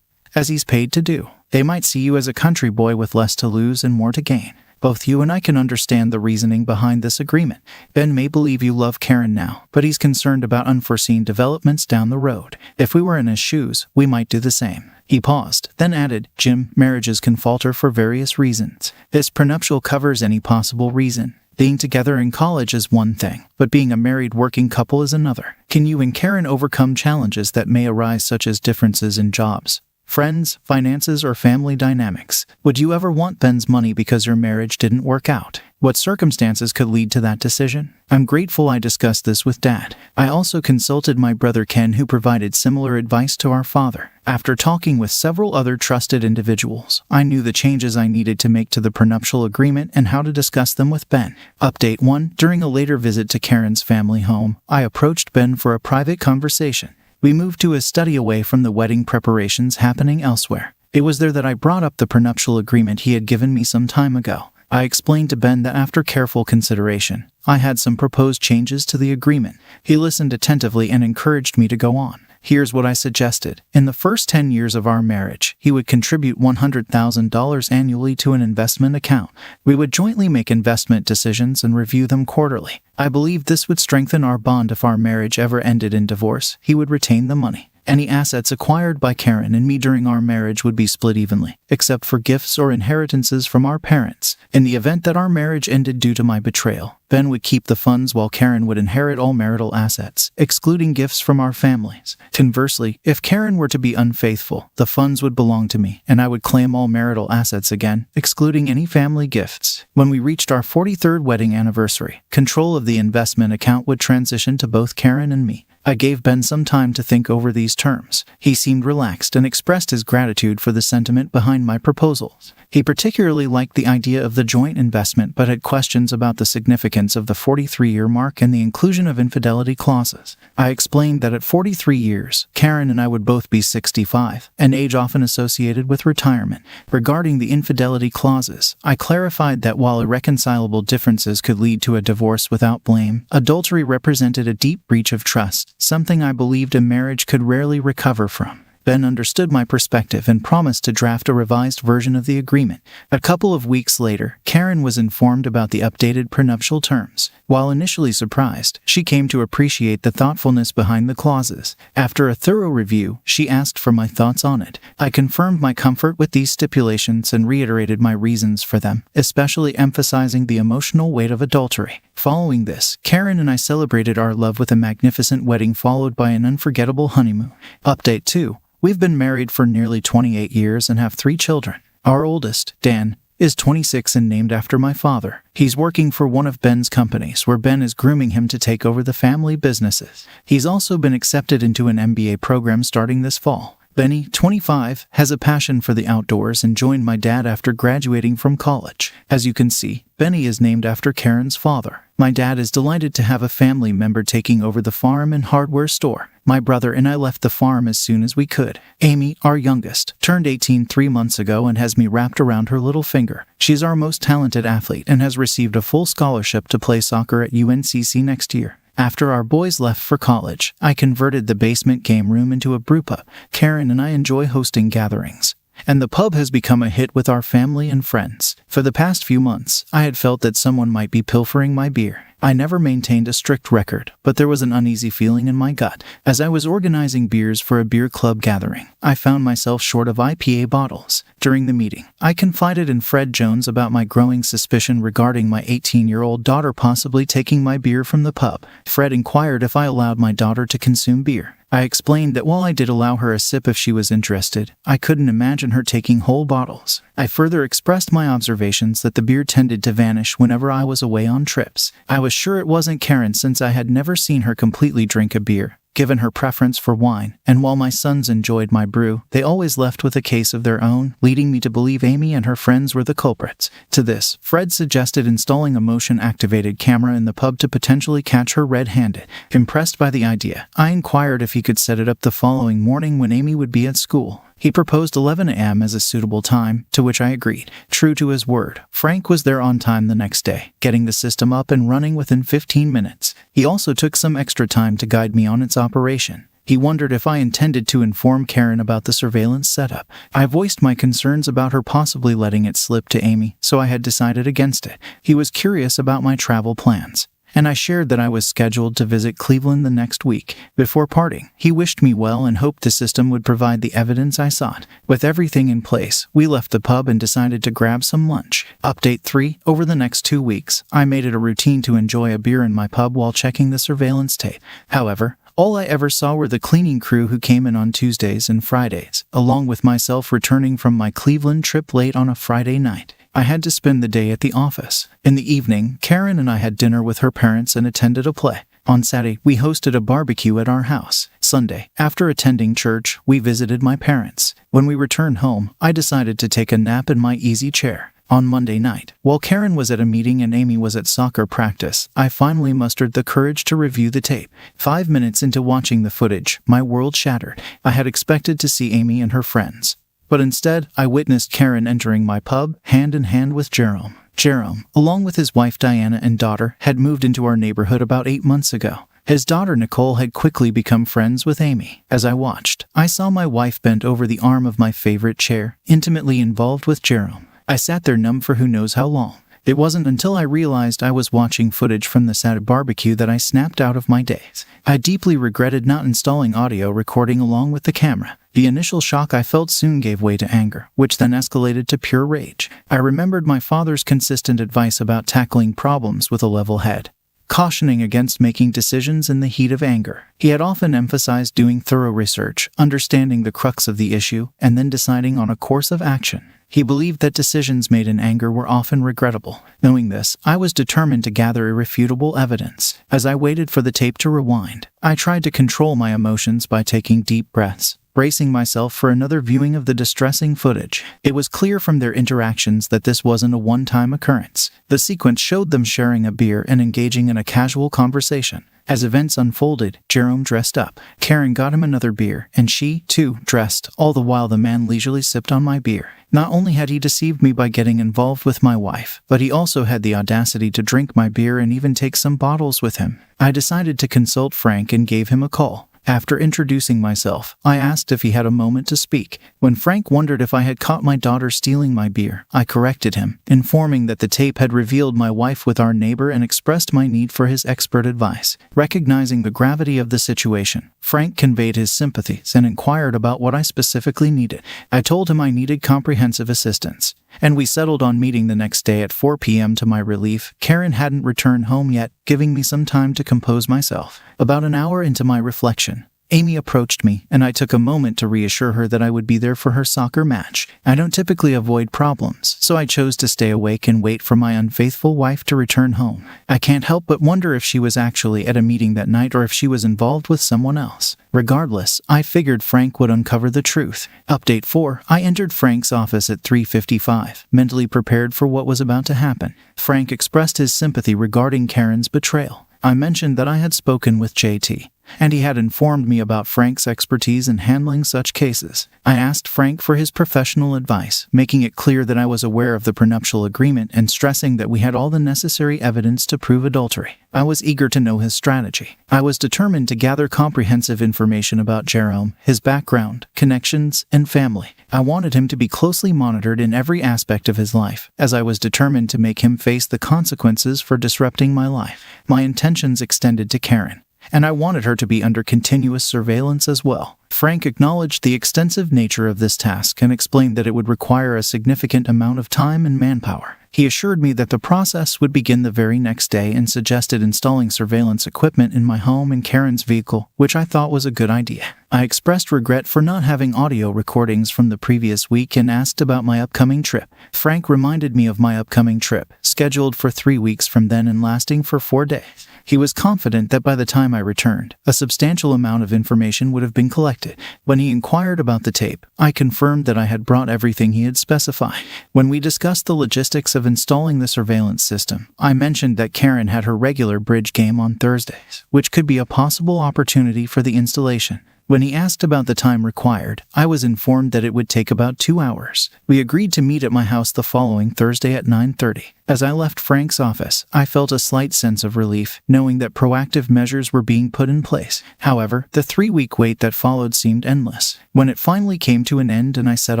as he's paid to do. They might see you as a country boy with less to lose and more to gain. Both you and I can understand the reasoning behind this agreement. Ben may believe you love Karen now, but he's concerned about unforeseen developments down the road. If we were in his shoes, we might do the same." He paused, then added, "Jim, marriages can falter for various reasons. This prenuptial covers any possible reason. Being together in college is one thing, but being a married working couple is another. Can you and Karen overcome challenges that may arise, such as differences in jobs, friends, finances, or family dynamics? Would you ever want Ben's money because your marriage didn't work out? What circumstances could lead to that decision?" I'm grateful I discussed this with Dad. I also consulted my brother Ken, who provided similar advice to our father. After talking with several other trusted individuals, I knew the changes I needed to make to the prenuptial agreement and how to discuss them with Ben. Update 1. During a later visit to Karen's family home, I approached Ben for a private conversation. We moved to his study away from the wedding preparations happening elsewhere. It was there that I brought up the prenuptial agreement he had given me some time ago. I explained to Ben that after careful consideration, I had some proposed changes to the agreement. He listened attentively and encouraged me to go on. Here's what I suggested. In the first 10 years of our marriage, he would contribute $100,000 annually to an investment account. We would jointly make investment decisions and review them quarterly. I believe this would strengthen our bond. If our marriage ever ended in divorce, he would retain the money. Any assets acquired by Karen and me during our marriage would be split evenly, except for gifts or inheritances from our parents. In the event that our marriage ended due to my betrayal, Ben would keep the funds while Karen would inherit all marital assets, excluding gifts from our families. Conversely, if Karen were to be unfaithful, the funds would belong to me, and I would claim all marital assets again, excluding any family gifts. When we reached our 43rd wedding anniversary, control of the investment account would transition to both Karen and me. I gave Ben some time to think over these terms. He seemed relaxed and expressed his gratitude for the sentiment behind my proposals. He particularly liked the idea of the joint investment, but had questions about the significance of the 43-year mark and the inclusion of infidelity clauses. I explained that at 43 years, Karen and I would both be 65, an age often associated with retirement. Regarding the infidelity clauses, I clarified that while irreconcilable differences could lead to a divorce without blame, adultery represented a deep breach of trust, something I believed a marriage could rarely recover from. Ben understood my perspective and promised to draft a revised version of the agreement. A couple of weeks later, Karen was informed about the updated prenuptial terms. While initially surprised, she came to appreciate the thoughtfulness behind the clauses. After a thorough review, she asked for my thoughts on it. I confirmed my comfort with these stipulations and reiterated my reasons for them, especially emphasizing the emotional weight of adultery. Following this, Karen and I celebrated our love with a magnificent wedding followed by an unforgettable honeymoon. Update 2. We've been married for nearly 28 years and have 3 children. Our oldest, Dan, is 26 and named after my father. He's working for one of Ben's companies, where Ben is grooming him to take over the family businesses. He's also been accepted into an MBA program starting this fall. Benny, 25, has a passion for the outdoors and joined my dad after graduating from college. As you can see, Benny is named after Karen's father. My dad is delighted to have a family member taking over the farm and hardware store. My brother and I left the farm as soon as we could. Amy, our youngest, turned 18 3 months ago and has me wrapped around her little finger. She's our most talented athlete and has received a full scholarship to play soccer at UNCC next year. After our boys left for college, I converted the basement game room into a brewpub. Karen and I enjoy hosting gatherings, and the pub has become a hit with our family and friends. For the past few months, I had felt that someone might be pilfering my beer. I never maintained a strict record, but there was an uneasy feeling in my gut. As I was organizing beers for a beer club gathering, I found myself short of IPA bottles. During the meeting, I confided in Fred Jones about my growing suspicion regarding my 18-year-old daughter possibly taking my beer from the pub. Fred inquired if I allowed my daughter to consume beer. I explained that while I did allow her a sip if she was interested, I couldn't imagine her taking whole bottles. I further expressed my observations that the beer tended to vanish whenever I was away on trips. I was sure it wasn't Karen since I had never seen her completely drink a beer, given her preference for wine, and while my sons enjoyed my brew, they always left with a case of their own, leading me to believe Amy and her friends were the culprits. To this, Fred suggested installing a motion-activated camera in the pub to potentially catch her red-handed. Impressed by the idea, I inquired if he could set it up the following morning when Amy would be at school. He proposed 11 a.m. as a suitable time, to which I agreed. True to his word, Frank was there on time the next day, getting the system up and running within 15 minutes. He also took some extra time to guide me on its operation. He wondered if I intended to inform Karen about the surveillance setup. I voiced my concerns about her possibly letting it slip to Amy, so I had decided against it. He was curious about my travel plans, and I shared that I was scheduled to visit Cleveland the next week. Before parting, he wished me well and hoped the system would provide the evidence I sought. With everything in place, we left the pub and decided to grab some lunch. Update 3. Over the next 2 weeks, I made it a routine to enjoy a beer in my pub while checking the surveillance tape. However, all I ever saw were the cleaning crew who came in on Tuesdays and Fridays, along with myself returning from my Cleveland trip late on a Friday night. I had to spend the day at the office. In the evening, Karen and I had dinner with her parents and attended a play. On Saturday, we hosted a barbecue at our house. Sunday, after attending church, we visited my parents. When we returned home, I decided to take a nap in my easy chair. On Monday night, while Karen was at a meeting and Amy was at soccer practice, I finally mustered the courage to review the tape. 5 minutes into watching the footage, my world shattered. I had expected to see Amy and her friends, but instead, I witnessed Karen entering my pub, hand in hand with Jerome. Jerome, along with his wife Diana and daughter, had moved into our neighborhood about 8 months ago. His daughter Nicole had quickly become friends with Amy. As I watched, I saw my wife bent over the arm of my favorite chair, intimately involved with Jerome. I sat there numb for who knows how long. It wasn't until I realized I was watching footage from the Saturday barbecue that I snapped out of my daze. I deeply regretted not installing audio recording along with the camera. The initial shock I felt soon gave way to anger, which then escalated to pure rage. I remembered my father's consistent advice about tackling problems with a level head, cautioning against making decisions in the heat of anger. He had often emphasized doing thorough research, understanding the crux of the issue, and then deciding on a course of action. He believed that decisions made in anger were often regrettable. Knowing this, I was determined to gather irrefutable evidence. As I waited for the tape to rewind, I tried to control my emotions by taking deep breaths, bracing myself for another viewing of the distressing footage. It was clear from their interactions that this wasn't a one-time occurrence. The sequence showed them sharing a beer and engaging in a casual conversation. As events unfolded, Jerome dressed up. Karen got him another beer, and she, too, dressed, all the while the man leisurely sipped on my beer. Not only had he deceived me by getting involved with my wife, but he also had the audacity to drink my beer and even take some bottles with him. I decided to consult Frank and gave him a call. After introducing myself, I asked if he had a moment to speak. When Frank wondered if I had caught my daughter stealing my beer, I corrected him, informing that the tape had revealed my wife with our neighbor and expressed my need for his expert advice. Recognizing the gravity of the situation, Frank conveyed his sympathies and inquired about what I specifically needed. I told him I needed comprehensive assistance, and we settled on meeting the next day at 4 p.m. To my relief, Karen hadn't returned home yet, giving me some time to compose myself. About an hour into my reflection, Amy approached me, and I took a moment to reassure her that I would be there for her soccer match. I don't typically avoid problems, so I chose to stay awake and wait for my unfaithful wife to return home. I can't help but wonder if she was actually at a meeting that night or if she was involved with someone else. Regardless, I figured Frank would uncover the truth. Update 4. I entered Frank's office at 3:55, mentally prepared for what was about to happen. Frank expressed his sympathy regarding Karen's betrayal. I mentioned that I had spoken with JT, and he had informed me about Frank's expertise in handling such cases. I asked Frank for his professional advice, making it clear that I was aware of the prenuptial agreement and stressing that we had all the necessary evidence to prove adultery. I was eager to know his strategy. I was determined to gather comprehensive information about Jerome, his background, connections, and family. I wanted him to be closely monitored in every aspect of his life, as I was determined to make him face the consequences for disrupting my life. My intentions extended to Karen, and I wanted her to be under continuous surveillance as well. Frank acknowledged the extensive nature of this task and explained that it would require a significant amount of time and manpower. He assured me that the process would begin the very next day and suggested installing surveillance equipment in my home and Karen's vehicle, which I thought was a good idea. I expressed regret for not having audio recordings from the previous week and asked about my upcoming trip. Frank reminded me of my upcoming trip, scheduled for 3 weeks from then and lasting for 4 days. He was confident that by the time I returned, a substantial amount of information would have been collected. When he inquired about the tape, I confirmed that I had brought everything he had specified. When we discussed the logistics of installing the surveillance system, I mentioned that Karen had her regular bridge game on Thursdays, which could be a possible opportunity for the installation. When he asked about the time required, I was informed that it would take about 2 hours. We agreed to meet at my house the following Thursday at 9:30. As I left Frank's office, I felt a slight sense of relief, knowing that proactive measures were being put in place. However, the 3-week wait that followed seemed endless. When it finally came to an end and I set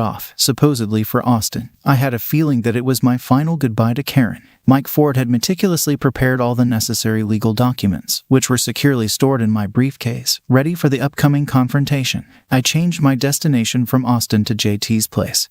off, supposedly for Austin, I had a feeling that it was my final goodbye to Karen. Mike Ford had meticulously prepared all the necessary legal documents, which were securely stored in my briefcase, ready for the upcoming confrontation. I changed my destination from Austin to JT's place,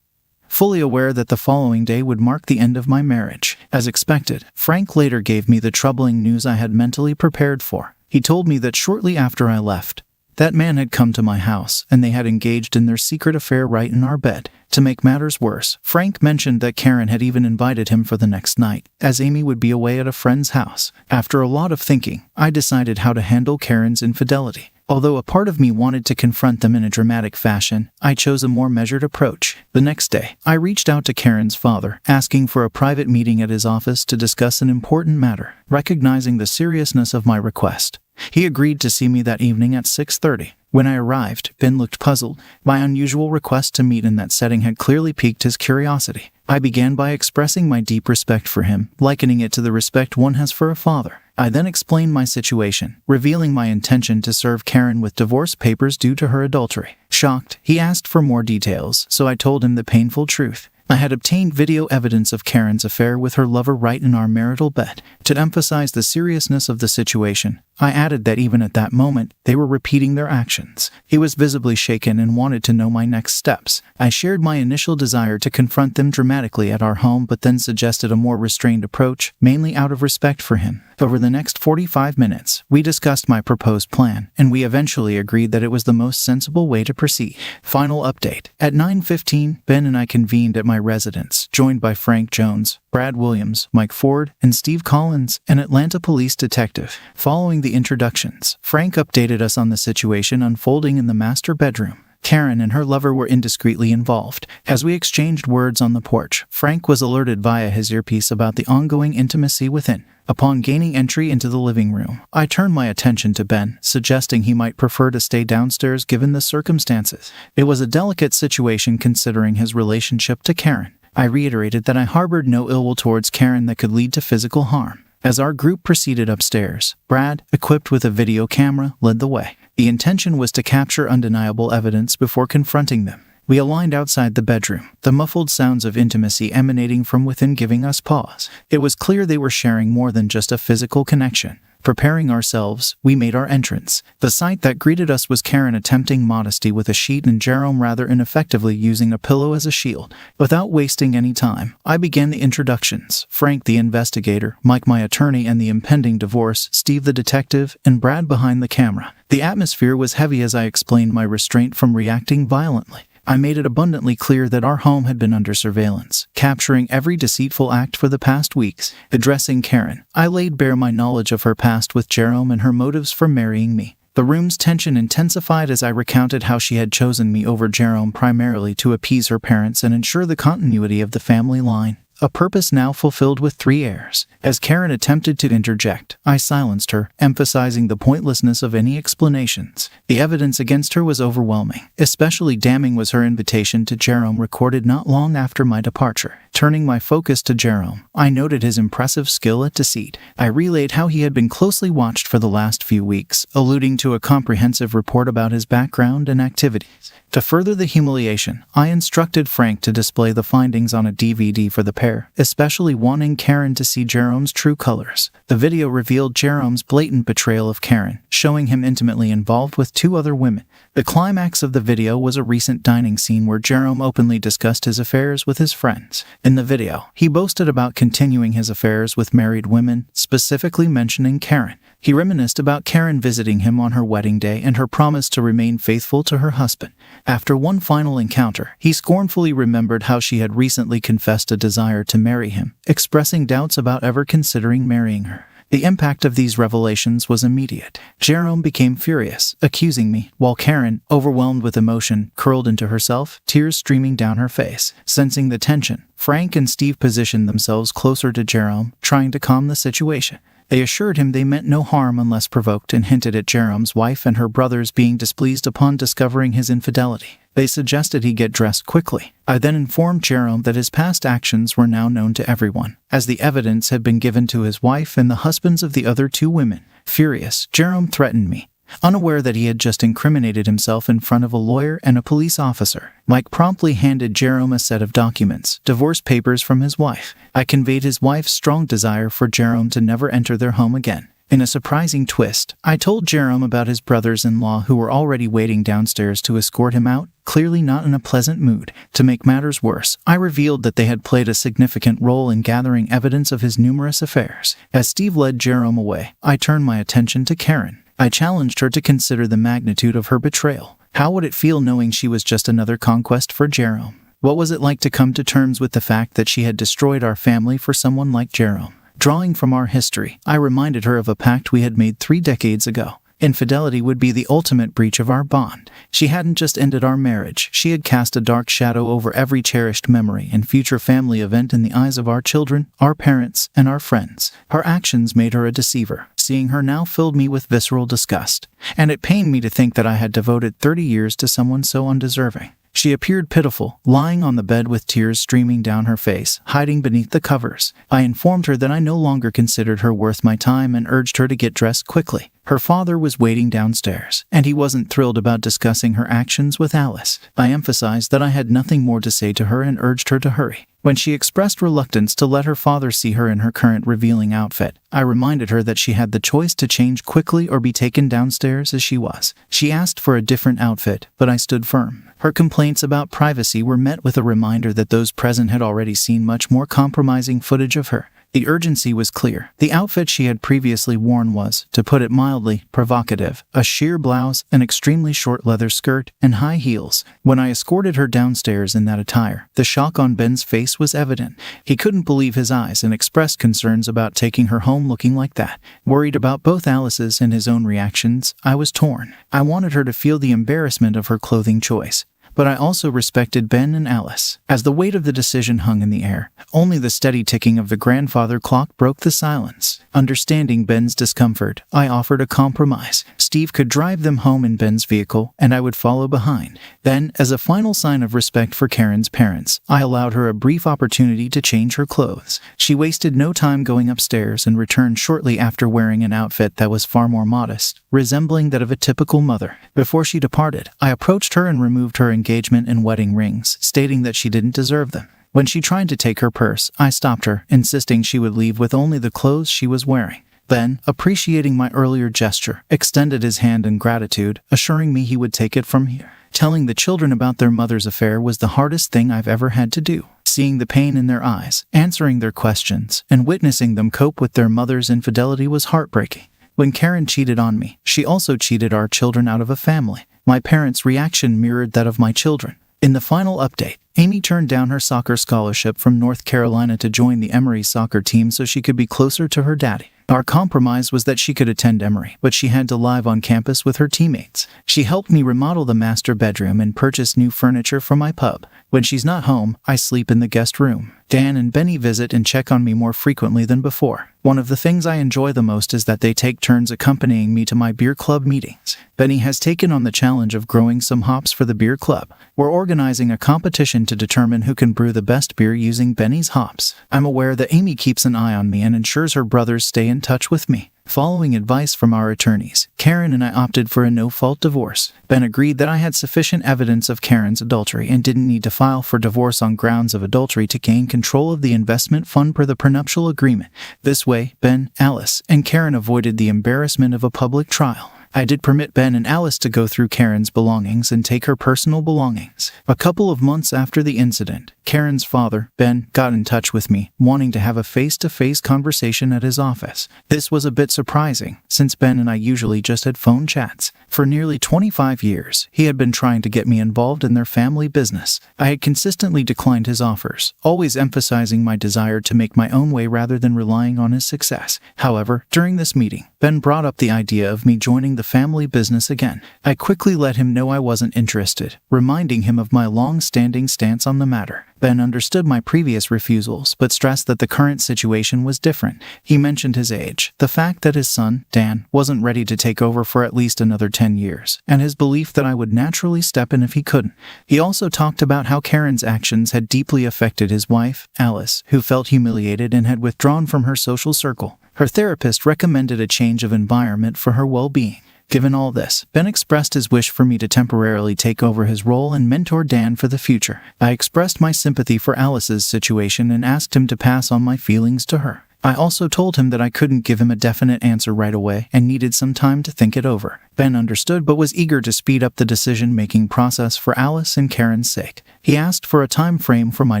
fully aware that the following day would mark the end of my marriage. As expected, Frank later gave me the troubling news I had mentally prepared for. He told me that shortly after I left, that man had come to my house, and they had engaged in their secret affair right in our bed. To make matters worse, Frank mentioned that Karen had even invited him for the next night, as Amy would be away at a friend's house. After a lot of thinking, I decided how to handle Karen's infidelity. Although a part of me wanted to confront them in a dramatic fashion, I chose a more measured approach. The next day, I reached out to Karen's father, asking for a private meeting at his office to discuss an important matter. Recognizing the seriousness of my request, he agreed to see me that evening at 6:30. When I arrived, Ben looked puzzled. My unusual request to meet in that setting had clearly piqued his curiosity. I began by expressing my deep respect for him, likening it to the respect one has for a father. I then explained my situation, revealing my intention to serve Karen with divorce papers due to her adultery. Shocked, he asked for more details, so I told him the painful truth. I had obtained video evidence of Karen's affair with her lover right in our marital bed. To emphasize the seriousness of the situation, I added that even at that moment, they were repeating their actions. He was visibly shaken and wanted to know my next steps. I shared my initial desire to confront them dramatically at our home, but then suggested a more restrained approach, mainly out of respect for him. Over the next 45 minutes, we discussed my proposed plan, and we eventually agreed that it was the most sensible way to proceed. Final update. At 9:15, Ben and I convened at my residence, joined by Frank Jones, Brad Williams, Mike Ford, and Steve Collins, an Atlanta police detective. Following the introductions, Frank updated us on the situation unfolding in the master bedroom. Karen and her lover were indiscreetly involved. As we exchanged words on the porch, Frank was alerted via his earpiece about the ongoing intimacy within. Upon gaining entry into the living room, I turned my attention to Ben, suggesting he might prefer to stay downstairs given the circumstances. It was a delicate situation considering his relationship to Karen. I reiterated that I harbored no ill will towards Karen that could lead to physical harm. As our group proceeded upstairs, Brad, equipped with a video camera, led the way. The intention was to capture undeniable evidence before confronting them. We aligned outside the bedroom, the muffled sounds of intimacy emanating from within giving us pause. It was clear they were sharing more than just a physical connection. Preparing ourselves, we made our entrance. The sight that greeted us was Karen attempting modesty with a sheet and Jerome rather ineffectively using a pillow as a shield. Without wasting any time, I began the introductions. Frank the investigator, Mike my attorney and the impending divorce, Steve the detective, and Brad behind the camera. The atmosphere was heavy as I explained my restraint from reacting violently. I made it abundantly clear that our home had been under surveillance, capturing every deceitful act for the past weeks. Addressing Karen, I laid bare my knowledge of her past with Jerome and her motives for marrying me. The room's tension intensified as I recounted how she had chosen me over Jerome primarily to appease her parents and ensure the continuity of the family line. a purpose now fulfilled with 3 heirs. As Karen attempted to interject, I silenced her, emphasizing the pointlessness of any explanations. The evidence against her was overwhelming. Especially damning was her invitation to Jerome recorded not long after my departure. Turning my focus to Jerome, I noted his impressive skill at deceit. I relayed how he had been closely watched for the last few weeks, alluding to a comprehensive report about his background and activities. To further the humiliation, I instructed Frank to display the findings on a DVD for the pair, especially wanting Karen to see Jerome's true colors. The video revealed Jerome's blatant betrayal of Karen, showing him intimately involved with 2 other women. The climax of the video was a recent dining scene where Jerome openly discussed his affairs with his friends. In the video, he boasted about continuing his affairs with married women, specifically mentioning Karen. He reminisced about Karen visiting him on her wedding day and her promise to remain faithful to her husband. After one final encounter, he scornfully remembered how she had recently confessed a desire to marry him, expressing doubts about ever considering marrying her. The impact of these revelations was immediate. Jerome became furious, accusing me, while Karen, overwhelmed with emotion, curled into herself, tears streaming down her face. Sensing the tension, Frank and Steve positioned themselves closer to Jerome, trying to calm the situation. They assured him they meant no harm unless provoked and hinted at Jerome's wife and her brothers being displeased upon discovering his infidelity. They suggested he get dressed quickly. I then informed Jerome that his past actions were now known to everyone, as the evidence had been given to his wife and the husbands of the other 2 women. Furious, Jerome threatened me, unaware that he had just incriminated himself in front of a lawyer and a police officer. Mike promptly handed Jerome a set of documents, divorce papers from his wife. I conveyed his wife's strong desire for Jerome to never enter their home again. In a surprising twist, I told Jerome about his brothers-in-law who were already waiting downstairs to escort him out, clearly not in a pleasant mood. To make matters worse, I revealed that they had played a significant role in gathering evidence of his numerous affairs. As Steve led Jerome away, I turned my attention to Karen. I challenged her to consider the magnitude of her betrayal. How would it feel knowing she was just another conquest for Jerome? What was it like to come to terms with the fact that she had destroyed our family for someone like Jerome? Drawing from our history, I reminded her of a pact we had made 3 decades ago. Infidelity would be the ultimate breach of our bond. She hadn't just ended our marriage, she had cast a dark shadow over every cherished memory and future family event in the eyes of our children, our parents, and our friends. Her actions made her a deceiver. Seeing her now filled me with visceral disgust, and it pained me to think that I had devoted 30 years to someone so undeserving. She appeared pitiful, lying on the bed with tears streaming down her face, hiding beneath the covers. I informed her that I no longer considered her worth my time and urged her to get dressed quickly. Her father was waiting downstairs, and he wasn't thrilled about discussing her actions with Alice. I emphasized that I had nothing more to say to her and urged her to hurry. When she expressed reluctance to let her father see her in her current revealing outfit, I reminded her that she had the choice to change quickly or be taken downstairs as she was. She asked for a different outfit, but I stood firm. Her complaints about privacy were met with a reminder that those present had already seen much more compromising footage of her. The urgency was clear. The outfit she had previously worn was, to put it mildly, provocative. A sheer blouse, an extremely short leather skirt, and high heels. When I escorted her downstairs in that attire, the shock on Ben's face was evident. He couldn't believe his eyes and expressed concerns about taking her home looking like that. Worried about both Alice's and his own reactions, I was torn. I wanted her to feel the embarrassment of her clothing choice, but I also respected Ben and Alice. As the weight of the decision hung in the air, only the steady ticking of the grandfather clock broke the silence. Understanding Ben's discomfort, I offered a compromise. Steve could drive them home in Ben's vehicle, and I would follow behind. Then, as a final sign of respect for Karen's parents, I allowed her a brief opportunity to change her clothes. She wasted no time going upstairs and returned shortly after wearing an outfit that was far more modest, resembling that of a typical mother. Before she departed, I approached her and removed her engagement and wedding rings, stating that she didn't deserve them. When she tried to take her purse, I stopped her, insisting she would leave with only the clothes she was wearing. Then, appreciating my earlier gesture, extended his hand in gratitude, assuring me he would take it from here. Telling the children about their mother's affair was the hardest thing I've ever had to do. Seeing the pain in their eyes, answering their questions, and witnessing them cope with their mother's infidelity was heartbreaking. When Karen cheated on me, she also cheated our children out of a family. My parents' reaction mirrored that of my children. In the final update, Amy turned down her soccer scholarship from North Carolina to join the Emory soccer team so she could be closer to her daddy. Our compromise was that she could attend Emory, but she had to live on campus with her teammates. She helped me remodel the master bedroom and purchase new furniture for my pub. When she's not home, I sleep in the guest room. Dan and Benny visit and check on me more frequently than before. One of the things I enjoy the most is that they take turns accompanying me to my beer club meetings. Benny has taken on the challenge of growing some hops for the beer club. We're organizing a competition to determine who can brew the best beer using Benny's hops. I'm aware that Amy keeps an eye on me and ensures her brothers stay in touch with me. Following advice from our attorneys, Karen and I opted for a no-fault divorce. Ben agreed that I had sufficient evidence of Karen's adultery and didn't need to file for divorce on grounds of adultery to gain control of the investment fund per the prenuptial agreement. This way, Ben, Alice, and Karen avoided the embarrassment of a public trial. I did permit Ben and Alice to go through Karen's belongings and take her personal belongings. A couple of months after the incident, Karen's father, Ben, got in touch with me, wanting to have a face-to-face conversation at his office. This was a bit surprising, since Ben and I usually just had phone chats. For nearly 25 years, he had been trying to get me involved in their family business. I had consistently declined his offers, always emphasizing my desire to make my own way rather than relying on his success. However, during this meeting, Ben brought up the idea of me joining the family business again. I quickly let him know I wasn't interested, reminding him of my long-standing stance on the matter. Ben understood my previous refusals, but stressed that the current situation was different. He mentioned his age, the fact that his son, Dan, wasn't ready to take over for at least another 10 years, and his belief that I would naturally step in if he couldn't. He also talked about how Karen's actions had deeply affected his wife, Alice, who felt humiliated and had withdrawn from her social circle. Her therapist recommended a change of environment for her well-being. Given all this, Ben expressed his wish for me to temporarily take over his role and mentor Dan for the future. I expressed my sympathy for Alice's situation and asked him to pass on my feelings to her. I also told him that I couldn't give him a definite answer right away and needed some time to think it over. Ben understood but was eager to speed up the decision-making process for Alice and Karen's sake. He asked for a time frame for my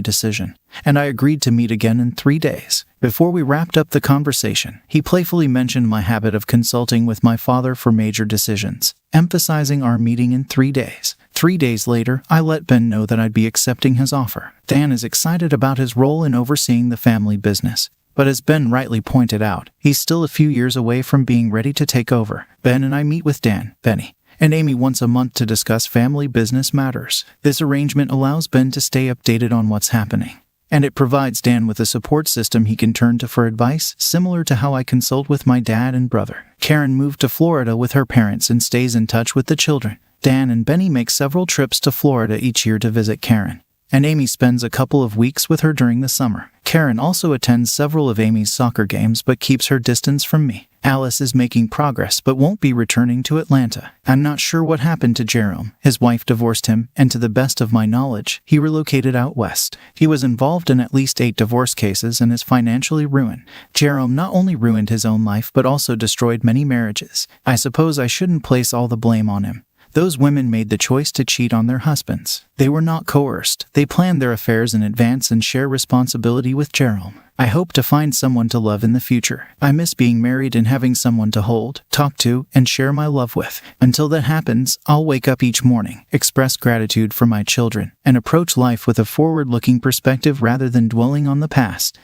decision, and I agreed to meet again in 3 days. Before we wrapped up the conversation, he playfully mentioned my habit of consulting with my father for major decisions, emphasizing our meeting in 3 days. 3 days later, I let Ben know that I'd be accepting his offer. Dan is excited about his role in overseeing the family business. But as Ben rightly pointed out, he's still a few years away from being ready to take over. Ben and I meet with Dan, Benny, and Amy once a month to discuss family business matters. This arrangement allows Ben to stay updated on what's happening, and it provides Dan with a support system he can turn to for advice, similar to how I consult with my dad and brother. Karen moved to Florida with her parents and stays in touch with the children. Dan and Benny make several trips to Florida each year to visit Karen, and Amy spends a couple of weeks with her during the summer. Karen also attends several of Amy's soccer games but keeps her distance from me. Alice is making progress but won't be returning to Atlanta. I'm not sure what happened to Jerome. His wife divorced him, and to the best of my knowledge, he relocated out west. He was involved in at least 8 divorce cases and is financially ruined. Jerome not only ruined his own life but also destroyed many marriages. I suppose I shouldn't place all the blame on him. Those women made the choice to cheat on their husbands. They were not coerced. They planned their affairs in advance and share responsibility with Jerome. I hope to find someone to love in the future. I miss being married and having someone to hold, talk to, and share my love with. Until that happens, I'll wake up each morning, express gratitude for my children, and approach life with a forward-looking perspective rather than dwelling on the past.